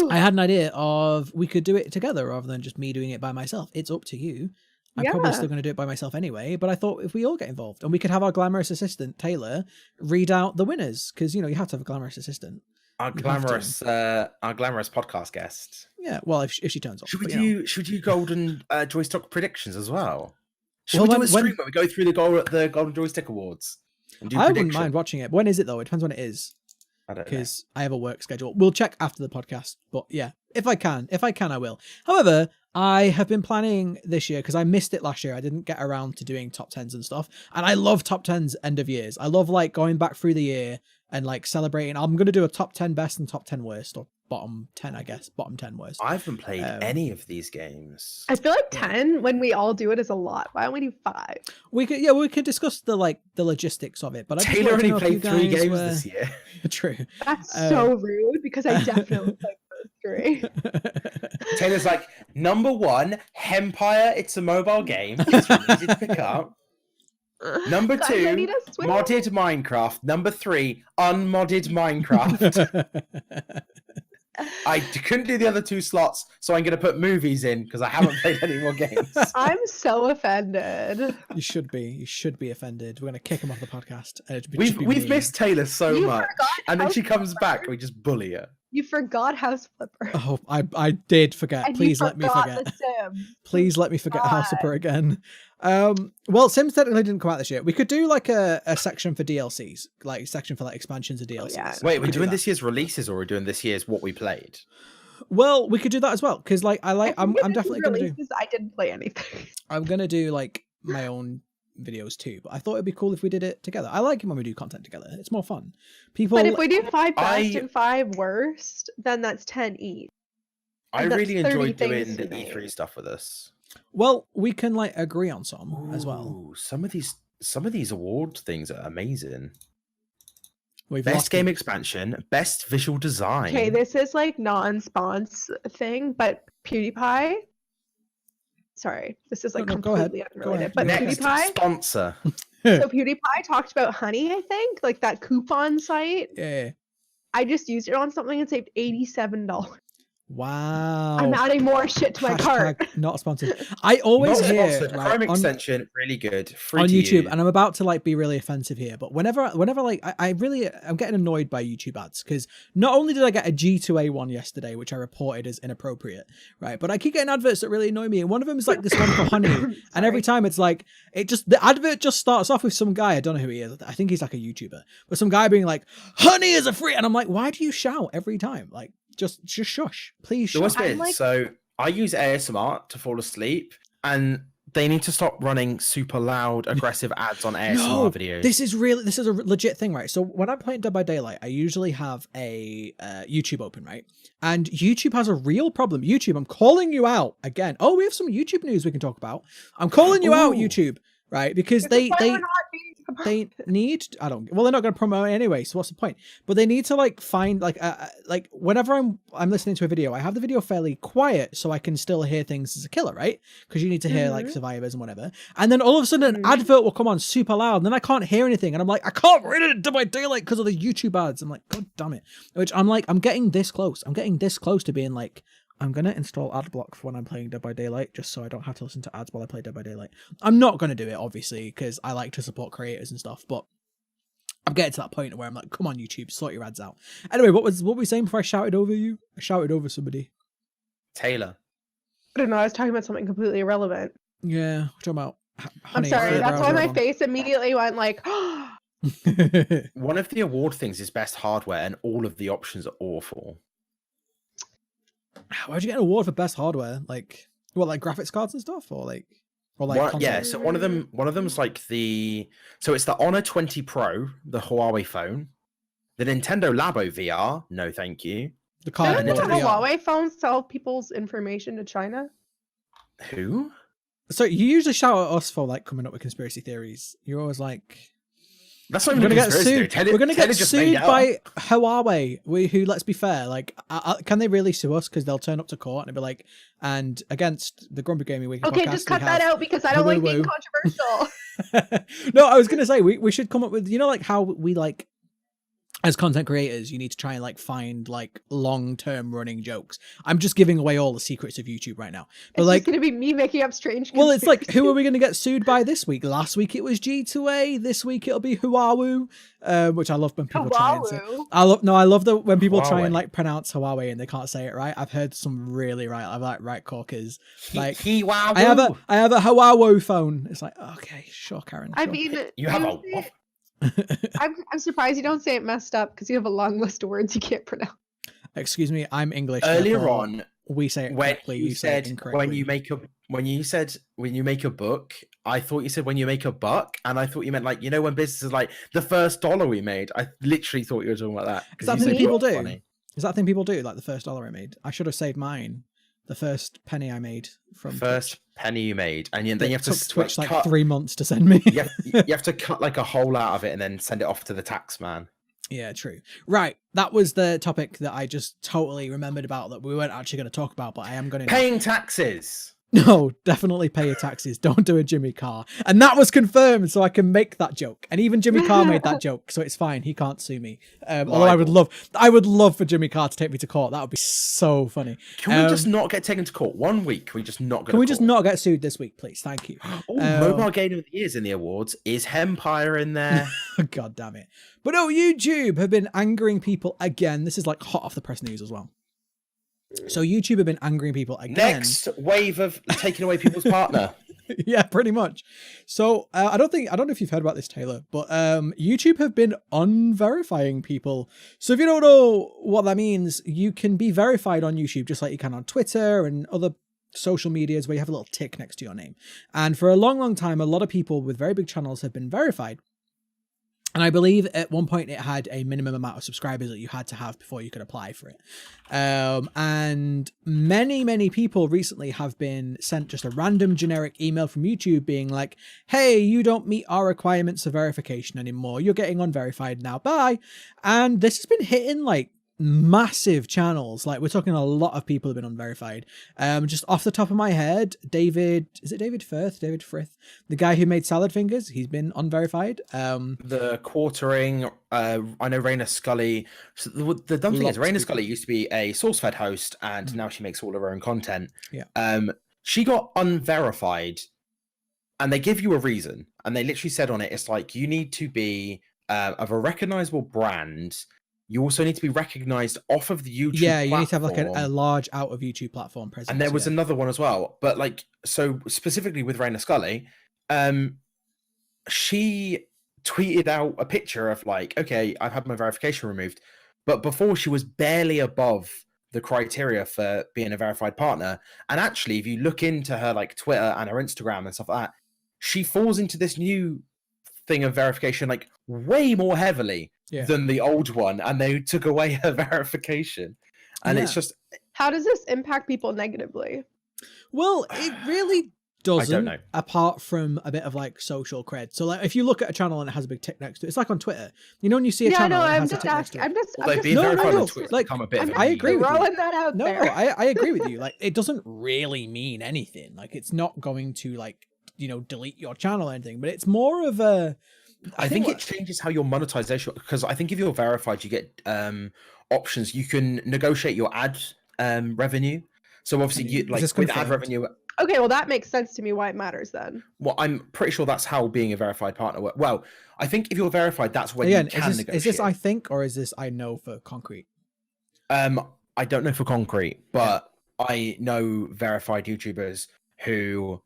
I had an idea of we could do it together rather than just me doing it by myself. It's up to you. I'm probably still going to do it by myself anyway, but I thought if we all get involved and we could have our glamorous assistant, Taylor, read out the winners, because, you know, you have to have a glamorous assistant. Our glamorous podcast guest. Yeah, well, if she turns up. Should we do Golden Joystick predictions as well? Should Well, we do a stream where we go through the Golden Joystick Awards? And do I wouldn't mind watching it. When is it, though? It depends when it is. I don't know. Because I have a work schedule. We'll check after the podcast. But yeah, if I can, I will. However, I have been planning this year because I missed it last year. I didn't get around to doing top 10s and stuff. And I love top 10s end of years. I love like going back through the year and like celebrating. I'm going to do a top 10 best and top 10 worst, or bottom 10, I guess. Bottom 10 worst. I haven't played any of these games. I feel like 10 when we all do it is a lot. Why don't we do 5? We could discuss the logistics of it. But Taylor only played 3 games this year. True. That's so rude because I definitely played those 3. Taylor's like, number 1, Hempire. It's a mobile game. It's really easy to pick up. Number 2, modded Minecraft. Number 3, unmodded Minecraft. I couldn't do the other 2 slots, so I'm going to put movies in because I haven't played any more games. I'm so offended. You should be offended. We're going to kick him off the podcast. We've missed Taylor so much, and then she comes back and we just bully her. You forgot House Flipper. Oh, I did forget. And Please let me forget. Please let me forget House Flipper again. Well, Sims technically didn't come out this year. We could do like a section for DLCs, like a section for like expansions of DLCs. Yeah. Wait, we're doing this year's releases, or we're doing this year's what we played? Well, we could do that as well because like I'm definitely going to do. I didn't play anything. I'm going to do like my own videos too, but I thought it'd be cool if we did it together. I like it when we do content together. It's more fun. But if we do 5 best and 5 worst, then that's 10 each. I really enjoyed doing the E3 stuff with us. Well, we can like agree on some as well. Some of these award things are amazing. Best game expansion, best visual design. Okay, this is like non-spons thing, but PewDiePie. Sorry, this is like completely unrelated. But next PewDiePie sponsor. So PewDiePie talked about Honey, I think, like that coupon site. Yeah. I just used it on something and saved $87. Wow. I'm adding more shit to my cart. Not sponsored. I always hear Chrome extension, really good. Free on to YouTube, you. and I'm about to like be really offensive here, but whenever like I'm getting annoyed by YouTube ads because not only did I get a G2A one yesterday, which I reported as inappropriate, right? But I keep getting adverts that really annoy me, and one of them is like this one for Honey, and every time it's like the advert just starts off with some guy, I don't know who he is, I think he's like a YouTuber, but some guy being like, "Honey is a free," and I'm like, why do you shout every time? Like, just shush, please. So I use ASMR to fall asleep, and they need to stop running super loud, aggressive ads on ASMR No, videos. this is a legit thing, right? So when I'm playing Dead by Daylight, I usually have a YouTube open, right? And YouTube has a real problem. YouTube, I'm calling you out again. Oh, we have some YouTube news we can talk about. I'm calling you out, YouTube, right? Because they need, I don't, well, they're not going to promote it anyway, so what's the point? But they need to like find like whenever I'm listening to a video, I have the video fairly quiet so I can still hear things as a killer, right? Because you need to hear like survivors and whatever. And then all of a sudden an advert will come on super loud and then I can't hear anything and I'm like, I can't read it Dead by Daylight because of the YouTube ads. I'm like, God damn it. Which I'm like, I'm getting this close. I'm getting this close to being like, I'm going to install AdBlock for when I'm playing Dead by Daylight, just so I don't have to listen to ads while I play Dead by Daylight. I'm not going to do it, obviously, because I like to support creators and stuff, but I'm getting to that point where I'm like, come on, YouTube, sort your ads out. Anyway, what were we saying before I shouted over you? I shouted over somebody. Taylor. I don't know, I was talking about something completely irrelevant. Yeah, we're talking about I'm sorry, that's why my face immediately went like, One of the award things is best hardware, and all of the options are awful. Why'd you get an award for best hardware? Like, what, like graphics cards and stuff, or like yeah. So one of them's like so it's the Honor 20 Pro, the Huawei phone, the Nintendo Labo VR. No, thank you. The card. Didn't the Huawei phones sell people's information to China? Who? So you usually shout at us for like coming up with conspiracy theories. You're always like, that's not we're gonna get sued. We're gonna get just sued by Huawei. Who, let's be fair, like, can they really sue us? Because they'll turn up to court and be like, and against the Grumpy Gaming Week. Okay, podcast, just cut that out because I don't like being controversial. No, I was gonna say we should come up with, you know, like how we like, as content creators, you need to try and like find like long-term running jokes. I'm just giving away all the secrets of YouTube right now. But it's like, just gonna be me making up strange. Well, it's like, who are we going to get sued by this week? Last week it was G2A. This week it'll be Huawei, which I love when people try and say. I love when people try and like pronounce Huawei and they can't say it right. I've heard some really right corkers. Like, I have a Huawei phone. It's like, okay, sure, Karen. Sure. I mean, you have a what? I'm surprised you don't say it messed up because you have a long list of words you can't pronounce. Excuse me, I'm English. Earlier on, we say it correctly. You said incorrectly. when you said when you make a book, I thought you said when you make a buck, and I thought you meant like, you know, when businesses like the first $1 we made. I literally thought you were talking about that. Is that thing people do? Funny. Is that thing people do? Like the first $1 I made. I should have saved mine. The first penny I made from first penny you made, and then you have to Twitch like 3 months to send me. you have to cut like a hole out of it and then send it off to the tax man. Yeah, true. Right, that was the topic that I just totally remembered about that we weren't actually going to talk about, but I am going to. Paying taxes. No, definitely pay your taxes. Don't do a Jimmy Carr. And that was confirmed, so I can make that joke. And even Jimmy Carr made that joke, so it's fine. He can't sue me. Although I would love for Jimmy Carr to take me to court. That would be so funny. Can we just not get taken to court 1 week? Can we just not? Can we just not get sued this week, please? Thank you. Mobile Game of the Year's in the awards. Is Hempire in there? God damn it! But no, YouTube have been angering people again. This is like hot off the press news as well. So YouTube have been angering people again. Next wave of taking away people's partner. Yeah, pretty much. So I don't know if you've heard about this, Taylor, but YouTube have been unverifying people. So if you don't know what that means, you can be verified on YouTube just like you can on Twitter and other social medias where you have a little tick next to your name. And for a long, long time, a lot of people with very big channels have been verified. And I believe at one point it had a minimum amount of subscribers that you had to have before you could apply for it. And many people recently have been sent just a random generic email from YouTube being like, hey, you don't meet our requirements for verification anymore. You're getting unverified now. Bye. And this has been hitting like massive channels. Like, we're talking a lot of people have been unverified. Just off the top of my head, David Frith, the guy who made Salad Fingers, he's been unverified. The Quartering, I know Raina Scully. So the dumb thing is, Raina Scully used to be a SourceFed host, and now she makes all of her own content. Yeah. She got unverified, and they give you a reason, and they literally said on it, it's like, you need to be of a recognizable brand. You also need to be recognized off of the YouTube platform. You need to have like a large out of YouTube platform presence. And there was another one as well. But like, so specifically with Raina Scully, she tweeted out a picture of like, okay, I've had my verification removed. But before, she was barely above the criteria for being a verified partner. And actually, if you look into her like Twitter and her Instagram and stuff like that, she falls into this new thing of verification like way more heavily than the old one, and they took away her verification. And it's just, how does this impact people negatively? Well, it really doesn't, I don't know. apart from a bit of like social cred. So like if you look at a channel and it has a big tick next to it, it's like on Twitter. You know when you see a channel and it has a tick next to it. I'm just Like, I agree with you. Throwing that out there. No, I agree with you. Like it doesn't really mean anything. Like it's not going to like, you know, delete your channel or anything, but it's more of a I think it changes how your monetization, because I think if you're verified, you get options. You can negotiate your ad revenue. So obviously, you like with ad revenue. Okay, well that makes sense to me why it matters then. Well, I'm pretty sure that's how being a verified partner works. Well, I think if you're verified, that's when you can negotiate. Is this I think, or is this I know for concrete? I don't know for concrete, but I know verified YouTubers who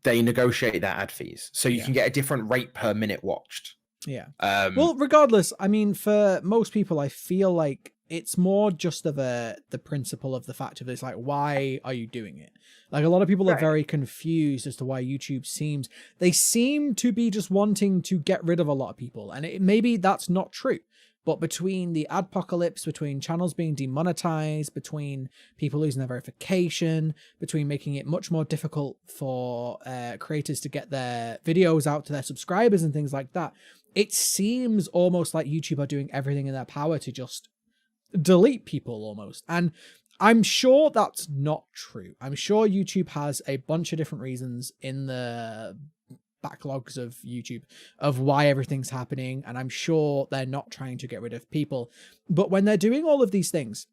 they negotiate their ad fees, so you can get a different rate per minute watched. Yeah. Well, regardless, I mean, for most people, I feel like it's more just of the principle of the fact of this, like, why are you doing it? Like, a lot of people are very confused as to why YouTube they seem to be just wanting to get rid of a lot of people. And maybe that's not true. But between the adpocalypse, between channels being demonetized, between people losing their verification, between making it much more difficult for creators to get their videos out to their subscribers and things like that, it seems almost like YouTube are doing everything in their power to just delete people almost. And I'm sure that's not true. I'm sure YouTube has a bunch of different reasons in the backlogs of YouTube of why everything's happening, and I'm sure they're not trying to get rid of people. But when they're doing all of these things,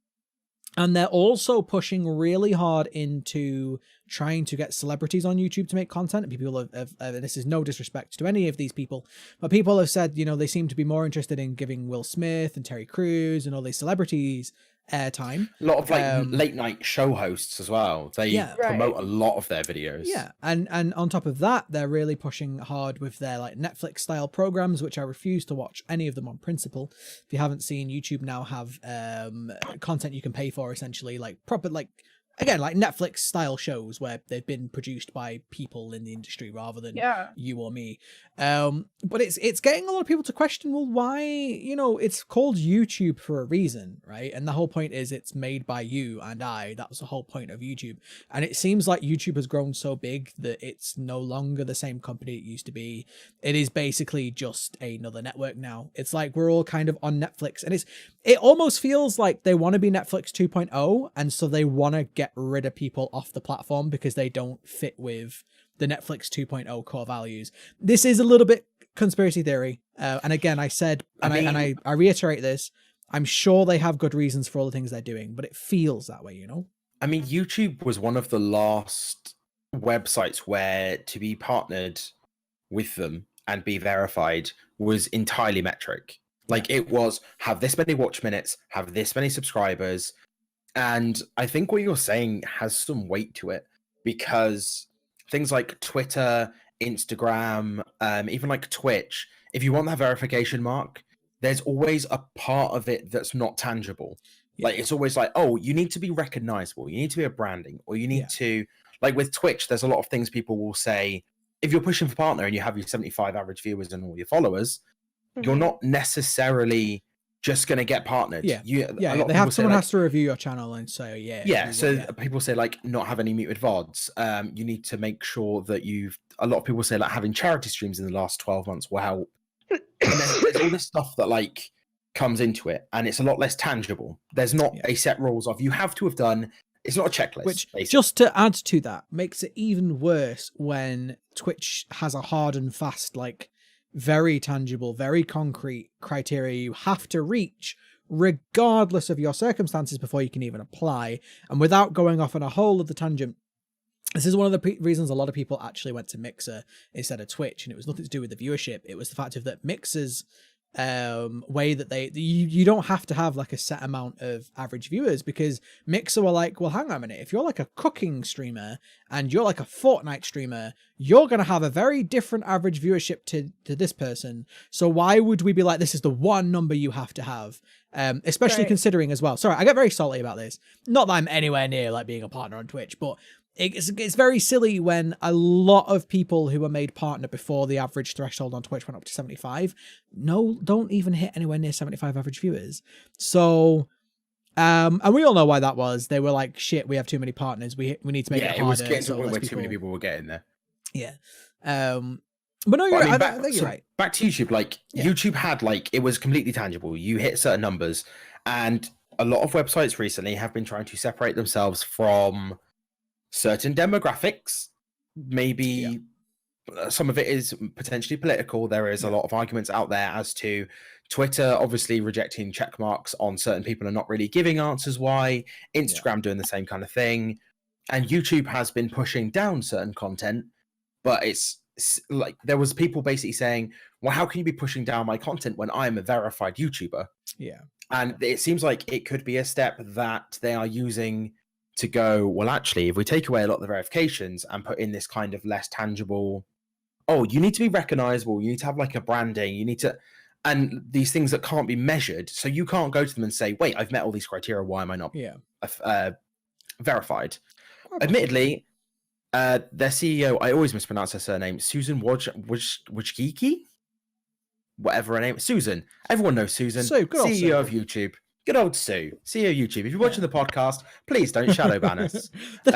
and they're also pushing really hard into trying to get celebrities on YouTube to make content, and people have this is no disrespect to any of these people, but people have said, you know, they seem to be more interested in giving Will Smith and Terry Crews and all these celebrities airtime. A lot of like late night show hosts as well. They promote a lot of their videos. Yeah, and on top of that, they're really pushing hard with their like Netflix style programs, which I refuse to watch any of them on principle. If you haven't seen, YouTube now have content you can pay for, essentially, like proper like again, like Netflix style shows where they've been produced by people in the industry rather than you or me. But it's getting a lot of people to question, well, why, you know, it's called YouTube for a reason, right? And the whole point is it's made by you and I. That was the whole point of YouTube. And it seems like YouTube has grown so big that it's no longer the same company it used to be. It is basically just another network now. It's like we're all kind of on Netflix, and it almost feels like they want to be Netflix 2.0, and so they want to get rid of people off the platform because they don't fit with the Netflix 2.0 core values. This is a little bit conspiracy theory. And again, I said, I reiterate this, I'm sure they have good reasons for all the things they're doing, but it feels that way, you know? I mean, YouTube was one of the last websites where to be partnered with them and be verified was entirely metric. Like it was have this many watch minutes, have this many subscribers. And I think what you're saying has some weight to it, because things like Twitter, Instagram, even like Twitch, if you want that verification mark, there's always a part of it that's not tangible. Like it's always like, oh, you need to be recognizable, you need to be a branding, or you need to, like with Twitch, there's a lot of things people will say. If you're pushing for partner and you have your 75 average viewers and all your followers, you're not necessarily just going to get partnered. Someone has to review your channel and say, people say like not have any muted VODs. You need to make sure that a lot of people say like having charity streams in the last 12 months will help. And there's all this stuff that like comes into it, and it's a lot less tangible. There's not a set rules of you have to have done. It's not a checklist. Which, basically, just to add to that, makes it even worse when Twitch has a hard and fast, like very tangible, very concrete criteria you have to reach regardless of your circumstances before you can even apply. And without going off on a whole other tangent, this is one of the reasons a lot of people actually went to Mixer instead of Twitch, and it was nothing to do with the viewership. It was the fact of that Mixer's way that you don't have to have like a set amount of average viewers, because Mixer were like, well, hang on a minute, if you're like a cooking streamer and you're like a Fortnite streamer, you're going to have a very different average viewership to this person. So why would we be like, this is the one number you have to have? Especially considering as well, sorry, I get very salty about this. Not that I'm anywhere near like being a partner on Twitch, but it's very silly when a lot of people who were made partner before the average threshold on Twitch went up to 75, don't even hit anywhere near 75 average viewers. So, and we all know why that was. They were like, shit, we have too many partners. We need to make it harder. Yeah, it was getting to so a point where too many people were getting there. Yeah. But no, I think you're right. Back to YouTube, like YouTube had like, it was completely tangible. You hit certain numbers, and a lot of websites recently have been trying to separate themselves from certain demographics. Maybe some of it is potentially political. There is a lot of arguments out there as to Twitter obviously rejecting check marks on certain people and not really giving answers why, Instagram doing the same kind of thing, and YouTube has been pushing down certain content. But it's like, there was people basically saying, well, how can you be pushing down my content when I'm a verified YouTuber? Yeah. And it seems like it could be a step that they are using to go, well, actually, if we take away a lot of the verifications and put in this kind of less tangible, oh, you need to be recognizable, you need to have like a branding, you need to, and these things that can't be measured. So you can't go to them and say, wait, I've met all these criteria, why am I not verified? Admittedly, their CEO, I always mispronounce her surname, Susan Wojcicki? Whatever her name is. Susan. Everyone knows Susan. CEO of YouTube. Good old Sue. CEO of YouTube. If you're watching the podcast, please don't shadow ban us. They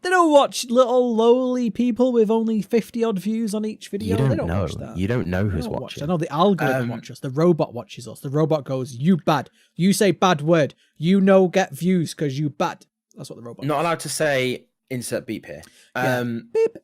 don't watch little lowly people with only 50 odd views on each video. They don't watch that. You don't know who's watching. I know the algorithm watches us. The robot watches us. The robot goes, you bad. You say bad word. You know, get views because you bad. That's what the robot Not allowed to say insert beep here. Beep.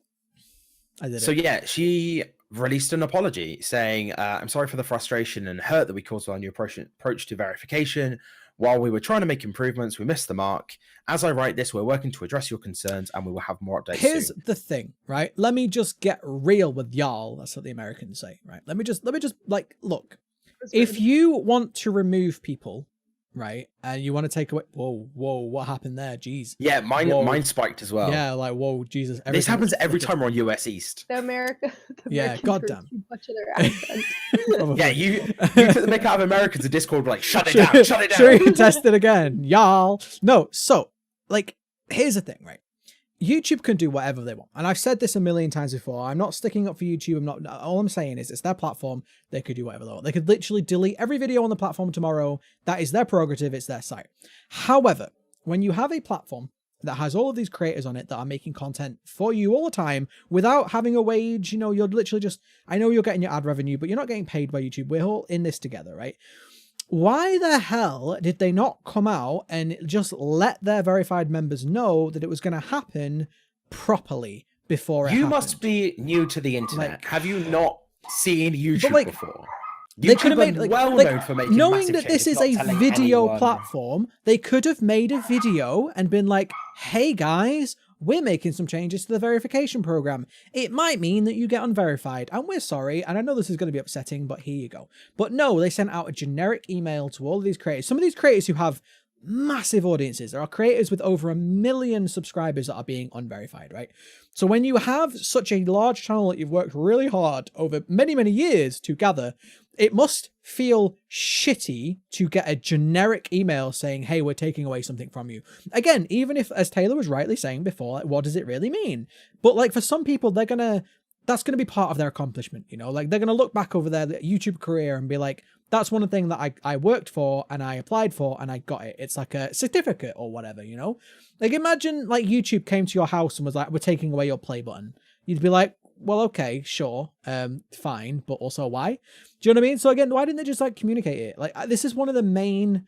I did it. So yeah, she released an apology saying, I'm sorry for the frustration and hurt that we caused with our new approach to verification. While we were trying to make improvements, we missed the mark. As I write this, we're working to address your concerns and we will have more updates Here's soon. the thing, right? Let me just get real with y'all. That's what the Americans say, right? Let me just like, look, if you want to remove people, right, and you want to take away, whoa, what happened there? Jeez. Yeah, mine spiked as well. Yeah, like, whoa, Jesus. This happens every time we're on US East. The Americans goddamn. Much of their accent. Yeah, you took the mick out of Americans in Discord, like, shut it down. Sure, you test it again, y'all. No, so, like, here's the thing, right? YouTube can do whatever they want. And I've said this a million times before. I'm not sticking up for YouTube. All I'm saying is it's their platform. They could do whatever they want. They could literally delete every video on the platform tomorrow. That is their prerogative. It's their site. However, when you have a platform that has all of these creators on it that are making content for you all the time without having a wage, you know, you're literally just, I know you're getting your ad revenue, but you're not getting paid by YouTube. We're all in this together, right? Why the hell did they not come out and just let their verified members know that it was going to happen properly before it happened? You must be new to the internet. Like, have you not seen YouTube before? They could have made known for making knowing that this is a video platform, they could have made a video and been like, hey guys, we're making some changes to the verification program. It might mean that you get unverified, and we're sorry, and I know this is going to be upsetting, but here you go. But no, they sent out a generic email to all of these creators. Some of these creators who have massive audiences. There are creators with over 1 million subscribers that are being unverified, right? So when you have such a large channel that you've worked really hard over many, many years to gather, it must feel shitty to get a generic email saying, hey, we're taking away something from you. Again, even if, as Taylor was rightly saying before, like, what does it really mean? But like for some people, that's going to be part of their accomplishment, you know, like they're going to look back over their YouTube career and be like, that's one thing that I worked for and I applied for and I got it. It's like a certificate or whatever, you know? Like imagine like YouTube came to your house and was like, we're taking away your play button. You'd be like, well, okay, sure, fine, but also why? Do you know what I mean? So again, why didn't they just like communicate it? Like this is one of the main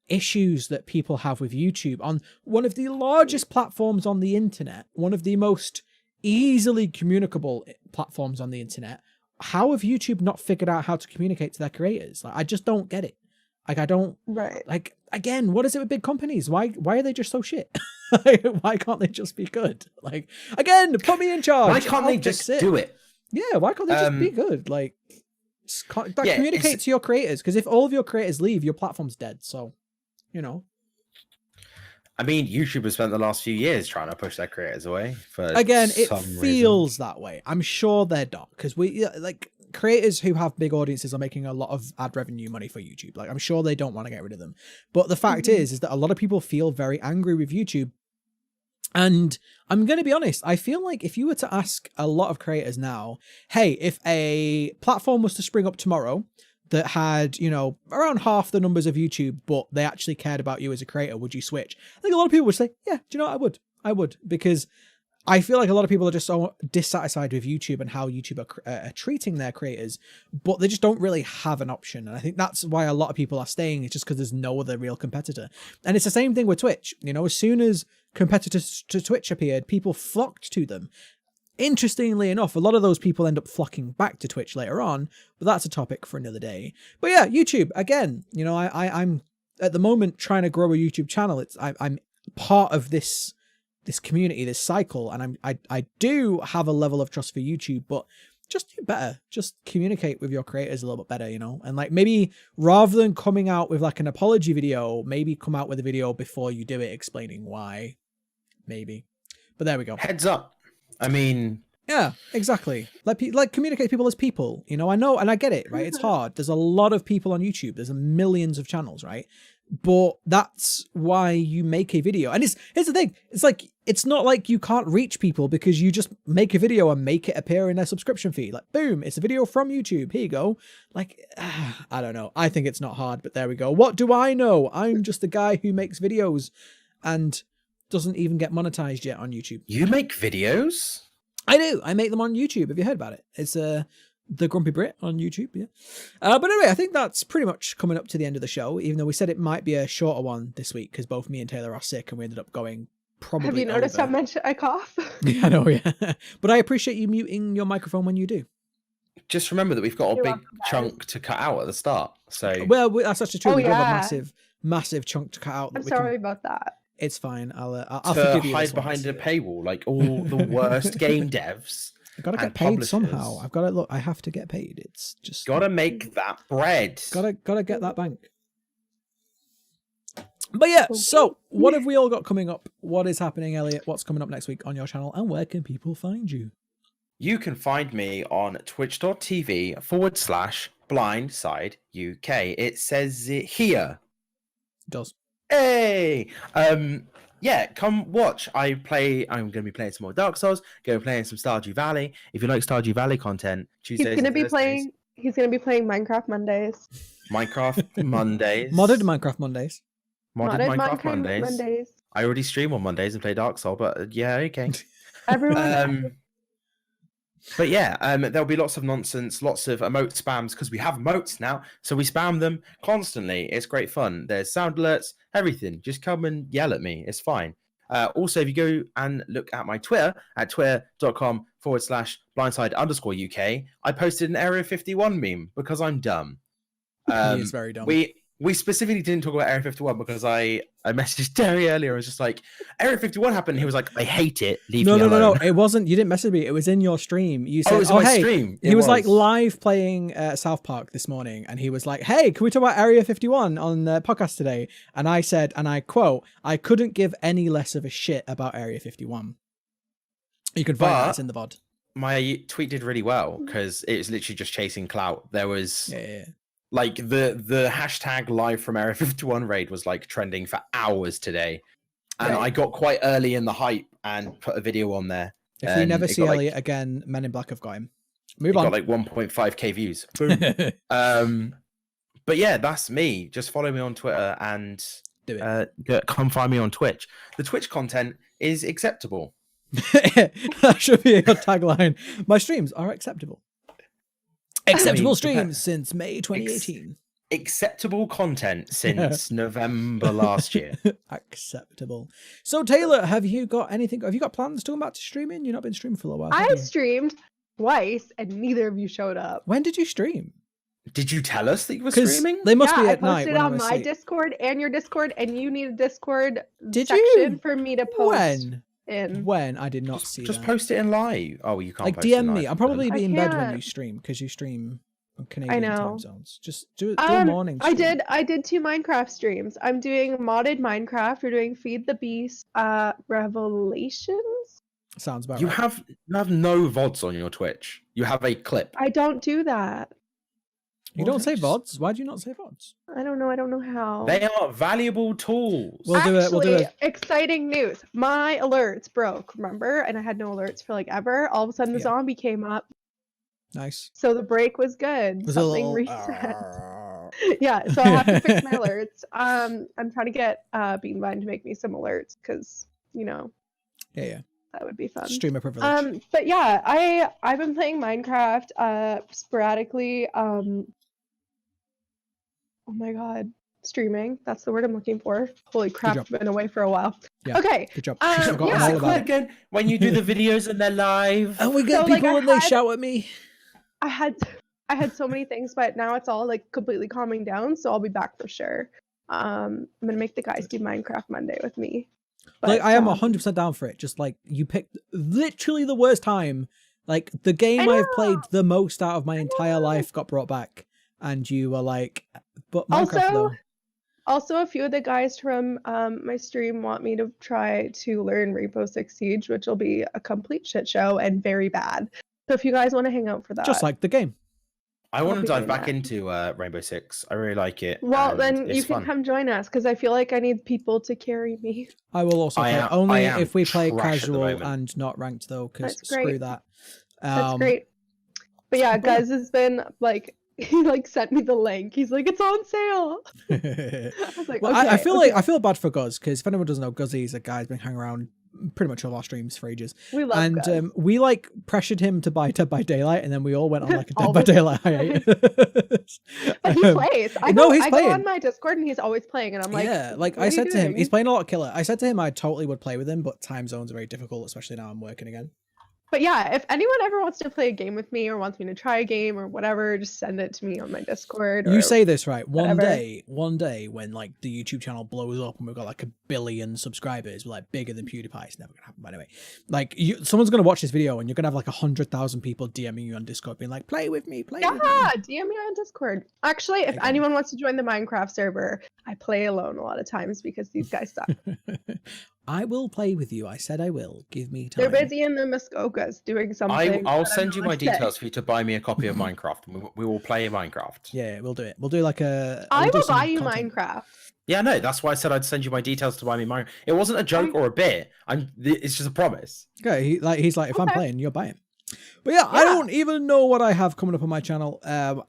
issues that people have with YouTube on one of the largest platforms on the internet, one of the most easily communicable platforms on the internet. How have YouTube not figured out how to communicate to their creators? Like, I just don't get it. Like, I don't, like, again, what is it with big companies? Why are they just so shit? Why can't they just be good? Like, again, put me in charge. Why can't they just do it? Yeah, why can't they just be good? Like, communicates. Communicate to your creators, because if all of your creators leave, your platform's dead. So, you know. I mean, YouTube has spent the last few years trying to push their creators away. It feels that way. I'm sure they're not, because creators who have big audiences are making a lot of ad revenue money for YouTube. Like, I'm sure they don't want to get rid of them. But the fact is that a lot of people feel very angry with YouTube. And I'm going to be honest, I feel like if you were to ask a lot of creators now, hey, if a platform was to spring up tomorrow that had, you know, around half the numbers of YouTube, but they actually cared about you as a creator, would you switch? I think a lot of people would say, yeah, do you know what? I would, because I feel like a lot of people are just so dissatisfied with YouTube and how YouTube are treating their creators, but they just don't really have an option. And I think that's why a lot of people are staying. It's just because there's no other real competitor. And it's the same thing with Twitch. You know, as soon as competitors to Twitch appeared, people flocked to them. Interestingly enough, a lot of those people end up flocking back to Twitch later on, but that's a topic for another day. But yeah, YouTube, again, you know, I'm at the moment trying to grow a YouTube channel. I'm part of this community, this cycle, and I do have a level of trust for YouTube, but just do better. Just communicate with your creators a little bit better, you know? And like, maybe rather than coming out with like an apology video, maybe come out with a video before you do it explaining why. Maybe. But there we go. Heads up. I mean, yeah, exactly. Like communicate to people as people, you know? I know, and I get it, right? It's hard. There's a lot of people on YouTube. There's millions of channels, right? But that's why you make a video. And here's the thing. It's like, it's not like you can't reach people because you just make a video and make it appear in their subscription feed. Like, boom, it's a video from YouTube. Here you go. Like, I don't know. I think it's not hard, but there we go. What do I know? I'm just a guy who makes videos and doesn't even get monetized yet on YouTube. You make videos? I do. I make them on YouTube. Have you heard about it? It's TheGrumpyBrit on YouTube, yeah. But anyway, I think that's pretty much coming up to the end of the show, even though we said it might be a shorter one this week because both me and Taylor are sick and we ended up going probably Have you noticed how much I cough? Yeah, I know, yeah. But I appreciate you muting your microphone when you do. Just remember that we've got a big chunk to cut out at the start. So that's actually true. We do have a massive chunk to cut out. I'm sorry about that. It's fine. I'll forgive you. Hide behind a paywall like all the worst game devs. I gotta get paid somehow. I've got to look. I have to get paid. It's just gotta make that bread. Gotta get that bank. But yeah, so what have we all got coming up? What is happening, Elliot? What's coming up next week on your channel, and where can people find you? You can find me on twitch.tv/blindsideuk. It says it here. It does. Hey, yeah, come watch. I'm going to be playing some more Dark Souls. Going to be playing some Stardew Valley. If you like Stardew Valley content, Tuesdays. He's going to be playing Minecraft Mondays. Minecraft Mondays. Modded Minecraft Mondays. Modded Minecraft Mondays. I already stream on Mondays and play Dark Souls, but yeah, okay. Everyone. But yeah, there'll be lots of nonsense, lots of emote spams because we have emotes now, so we spam them constantly. It's great fun. There's sound alerts, everything. Just come and yell at me. It's fine. Also, if you go and look at my Twitter at twitter.com/blindside_UK, I posted an Area 51 meme because I'm dumb. He is very dumb. We specifically didn't talk about Area 51 because I messaged Terry earlier. I was just like, Area 51 happened. He was like, I hate it. Leave me alone. No. It wasn't. You didn't message me. It was in your stream. You said, it was in my stream. He was like live playing South Park this morning. And he was like, hey, can we talk about Area 51 on the podcast today? And I said, and I quote, I couldn't give any less of a shit about Area 51. You can find that. It's in the VOD. My tweet did really well because it was literally just chasing clout. There was... Yeah. Like the hashtag live from Area 51 raid was like trending for hours today. And I got quite early in the hype and put a video on there. If we never see Elliot again, Men in Black have got him. Move on. Got like 1.5k views. Boom. But yeah, that's me. Just follow me on Twitter and come find me on Twitch. The Twitch content is acceptable. That should be your tagline. My streams are acceptable. Acceptable streams since May 2018. Acceptable content since November last year. Acceptable. So Taylor, have you got anything? Have you got plans to go back to streaming? You've not been streaming for a while. I streamed twice and neither of you showed up. When did you stream? Did you tell us that you were streaming? They must be at night. I posted on my Discord and your Discord, and you need a Discord section for me to post. When I did not see just post it in live. Oh, you can't like post DM it me. I'll probably be in bed when you stream because you stream Canadian time know. zones. Just do a morning stream. I did 2 Minecraft streams. I'm doing modded Minecraft. We're doing Feed the Beast, Revelations. Sounds about You right. have no VODs on your Twitch. You have a clip. I don't do that. You don't say VODs? Why do you not say VODs? I don't know how. They are valuable tools. We'll do Actually, it. exciting news. My alerts broke, remember? And I had no alerts for like ever. All of a sudden the Yeah. zombie came up. Nice. So the break was good. Was Something reset. Yeah, so I have to fix my alerts. I'm trying to get Beanvine to make me some alerts because, you know. Yeah. That would be fun. Streamer privilege. But yeah, I've been playing Minecraft sporadically. Oh my god, streaming. That's the word I'm looking for. Holy crap, I've been away for a while. Yeah, okay. Good job. Again, when you do the videos and they're live. And we get people and they shout at me. I had so many things, but now it's all like completely calming down, so I'll be back for sure. I'm gonna make the guys do Minecraft Monday with me. But, like I am 100% down for it. Just like you picked literally the worst time. Like the game I've played the most out of my entire life got brought back, and you were like, "But Minecraft Also, a few of the guys from my stream want me to try to learn Rainbow Six Siege, which will be a complete shit show and very bad. So if you guys want to hang out for that, just like the game. I want to dive back into Rainbow Six. I really like it. Well, then you can come join us because I feel like I need people to carry me. I will also play only if we play trash casual and not ranked though, because screw that. That's great. But yeah, guys, has been like he like sent me the link. He's like, it's on sale. I was like, well, okay, I feel bad for Guz because if anyone doesn't know, Guzzy is a guy who's been hanging around pretty much all our streams for ages. We love and we like pressured him to buy Dead by Daylight, and then we all went on like a Dead by Daylight hiatus. But he plays. I go on my Discord and he's always playing, and I'm like, yeah, like I said to him, he's playing a lot of Killer. I said to him I totally would play with him, but time zones are very difficult, especially now I'm working again. But yeah, if anyone ever wants to play a game with me or wants me to try a game or whatever, just send it to me on my Discord. You say this right. One day when like the YouTube channel blows up and we've got like 1 billion subscribers, we're like bigger than PewDiePie. It's never gonna happen, by the way. Like someone's gonna watch this video and you're gonna have like 100,000 people DMing you on Discord being like, play with me, play with me. Yeah, DM me on Discord. Actually, if anyone wants to join the Minecraft server, I play alone a lot of times because these guys suck. I will play with you. I said I will. Give me time. They're busy in the Muskokas doing something. I'll send you my details for you to buy me a copy of Minecraft. We will play Minecraft. Yeah, we'll do it. We'll do like a... I will buy you Minecraft. Yeah, no, that's why I said I'd send you my details to buy me Minecraft. It wasn't a joke or a bit. It's just a promise. Okay, he's like, if I'm playing, you're buying. But yeah, I don't even know what I have coming up on my channel.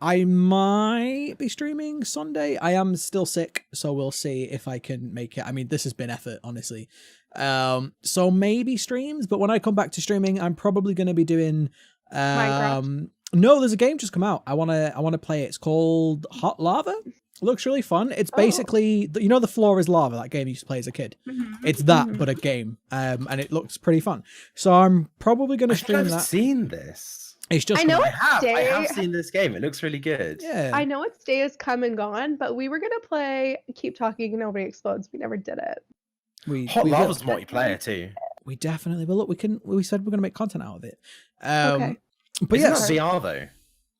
I might be streaming Sunday. I am still sick, so we'll see if I can make it. I mean, this has been effort, honestly. So maybe streams, but when I come back to streaming, I'm probably going to be doing Minecraft. No, there's a game just come out. I want to play it. It's called Hot Lava. It looks really fun. It's basically, you know, The Floor is Lava, that game you used to play as a kid. It's that, but a game. And it looks pretty fun. So I'm probably going to stream that. I've seen this. It's just I know I have seen this game. It looks really good. Yeah. I know its day has come and gone, but we were going to play Keep Talking, Nobody Explodes. We never did it. Hot Lava's multiplayer too. We definitely will. Look, we said we're going to make content out of it. Okay. But Isn't yes. that VR though?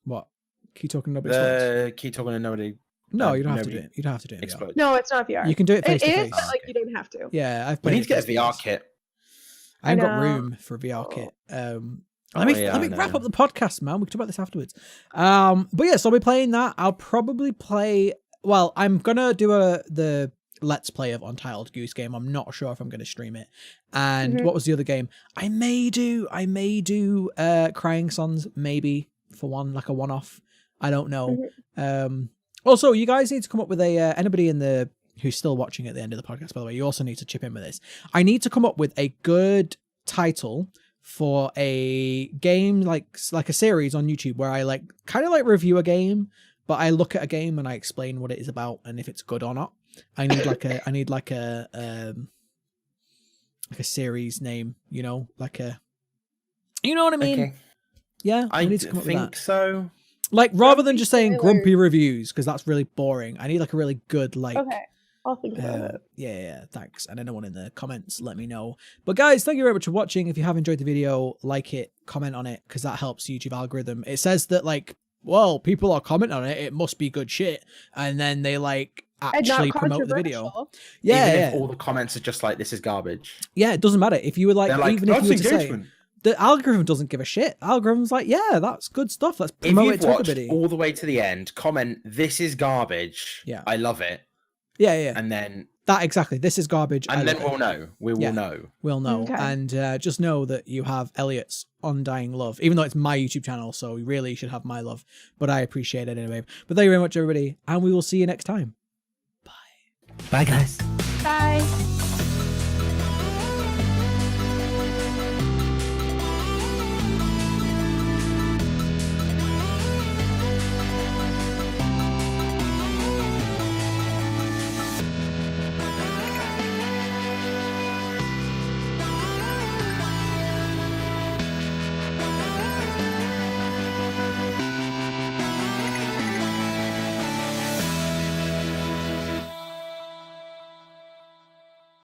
What? Keep Talking Nobody Explodes? Keep Talking and Nobody... No, you don't have to do it. You don't have to do it in VR. No, it's not VR. You can do it face to face. It is, but like you don't have to. Yeah, We need to get a VR kit. I haven't got room for a VR kit. Let me wrap up the podcast, man. We can talk about this afterwards. But yeah, so I'll be playing that. I'll probably play. Well, I'm gonna do the Let's Play of Untitled Goose Game. I'm not sure if I'm gonna stream it. And what was the other game? I may do Crying Sons, maybe for like a one-off. I don't know. Also, you guys need to come up with anybody who's still watching at the end of the podcast, by the way, you also need to chip in with this. I need to come up with a good title for a game, like a series on YouTube where I kind of review a game, but I look at a game and I explain what it is about and if it's good or not. I need a series name, you know what I mean? Okay. Yeah, I need to come up with that. So. Rather than just saying grumpy reviews, because that's really boring. I need a really good Okay, I'll think about it. Yeah, thanks. And anyone in the comments, let me know. But guys, thank you very much for watching. If you have enjoyed the video, like it, comment on it, because that helps YouTube algorithm. It says that well, people are commenting on it, it must be good shit, and then they like And actually not promote the video. controversial. Yeah, Even yeah. if all the comments are just like, this is garbage. Yeah, it doesn't matter. If you were like, They're like, even if that's you were to say, engagement. the algorithm doesn't give a shit. Algorithm's like, yeah, that's good stuff. Let's If promote it you've to watched everybody. all the way to the end, comment, this is garbage. Yeah. I love it. Yeah, yeah. And then That exactly. This is garbage. I and then love it. we'll know. We will Yeah. know. We'll know. Okay. And just know that you have Elliott's undying love, even though it's my YouTube channel, so you really should have my love. But I appreciate it anyway. But thank you very much, everybody, and we will see you next time. Bye, guys. Bye.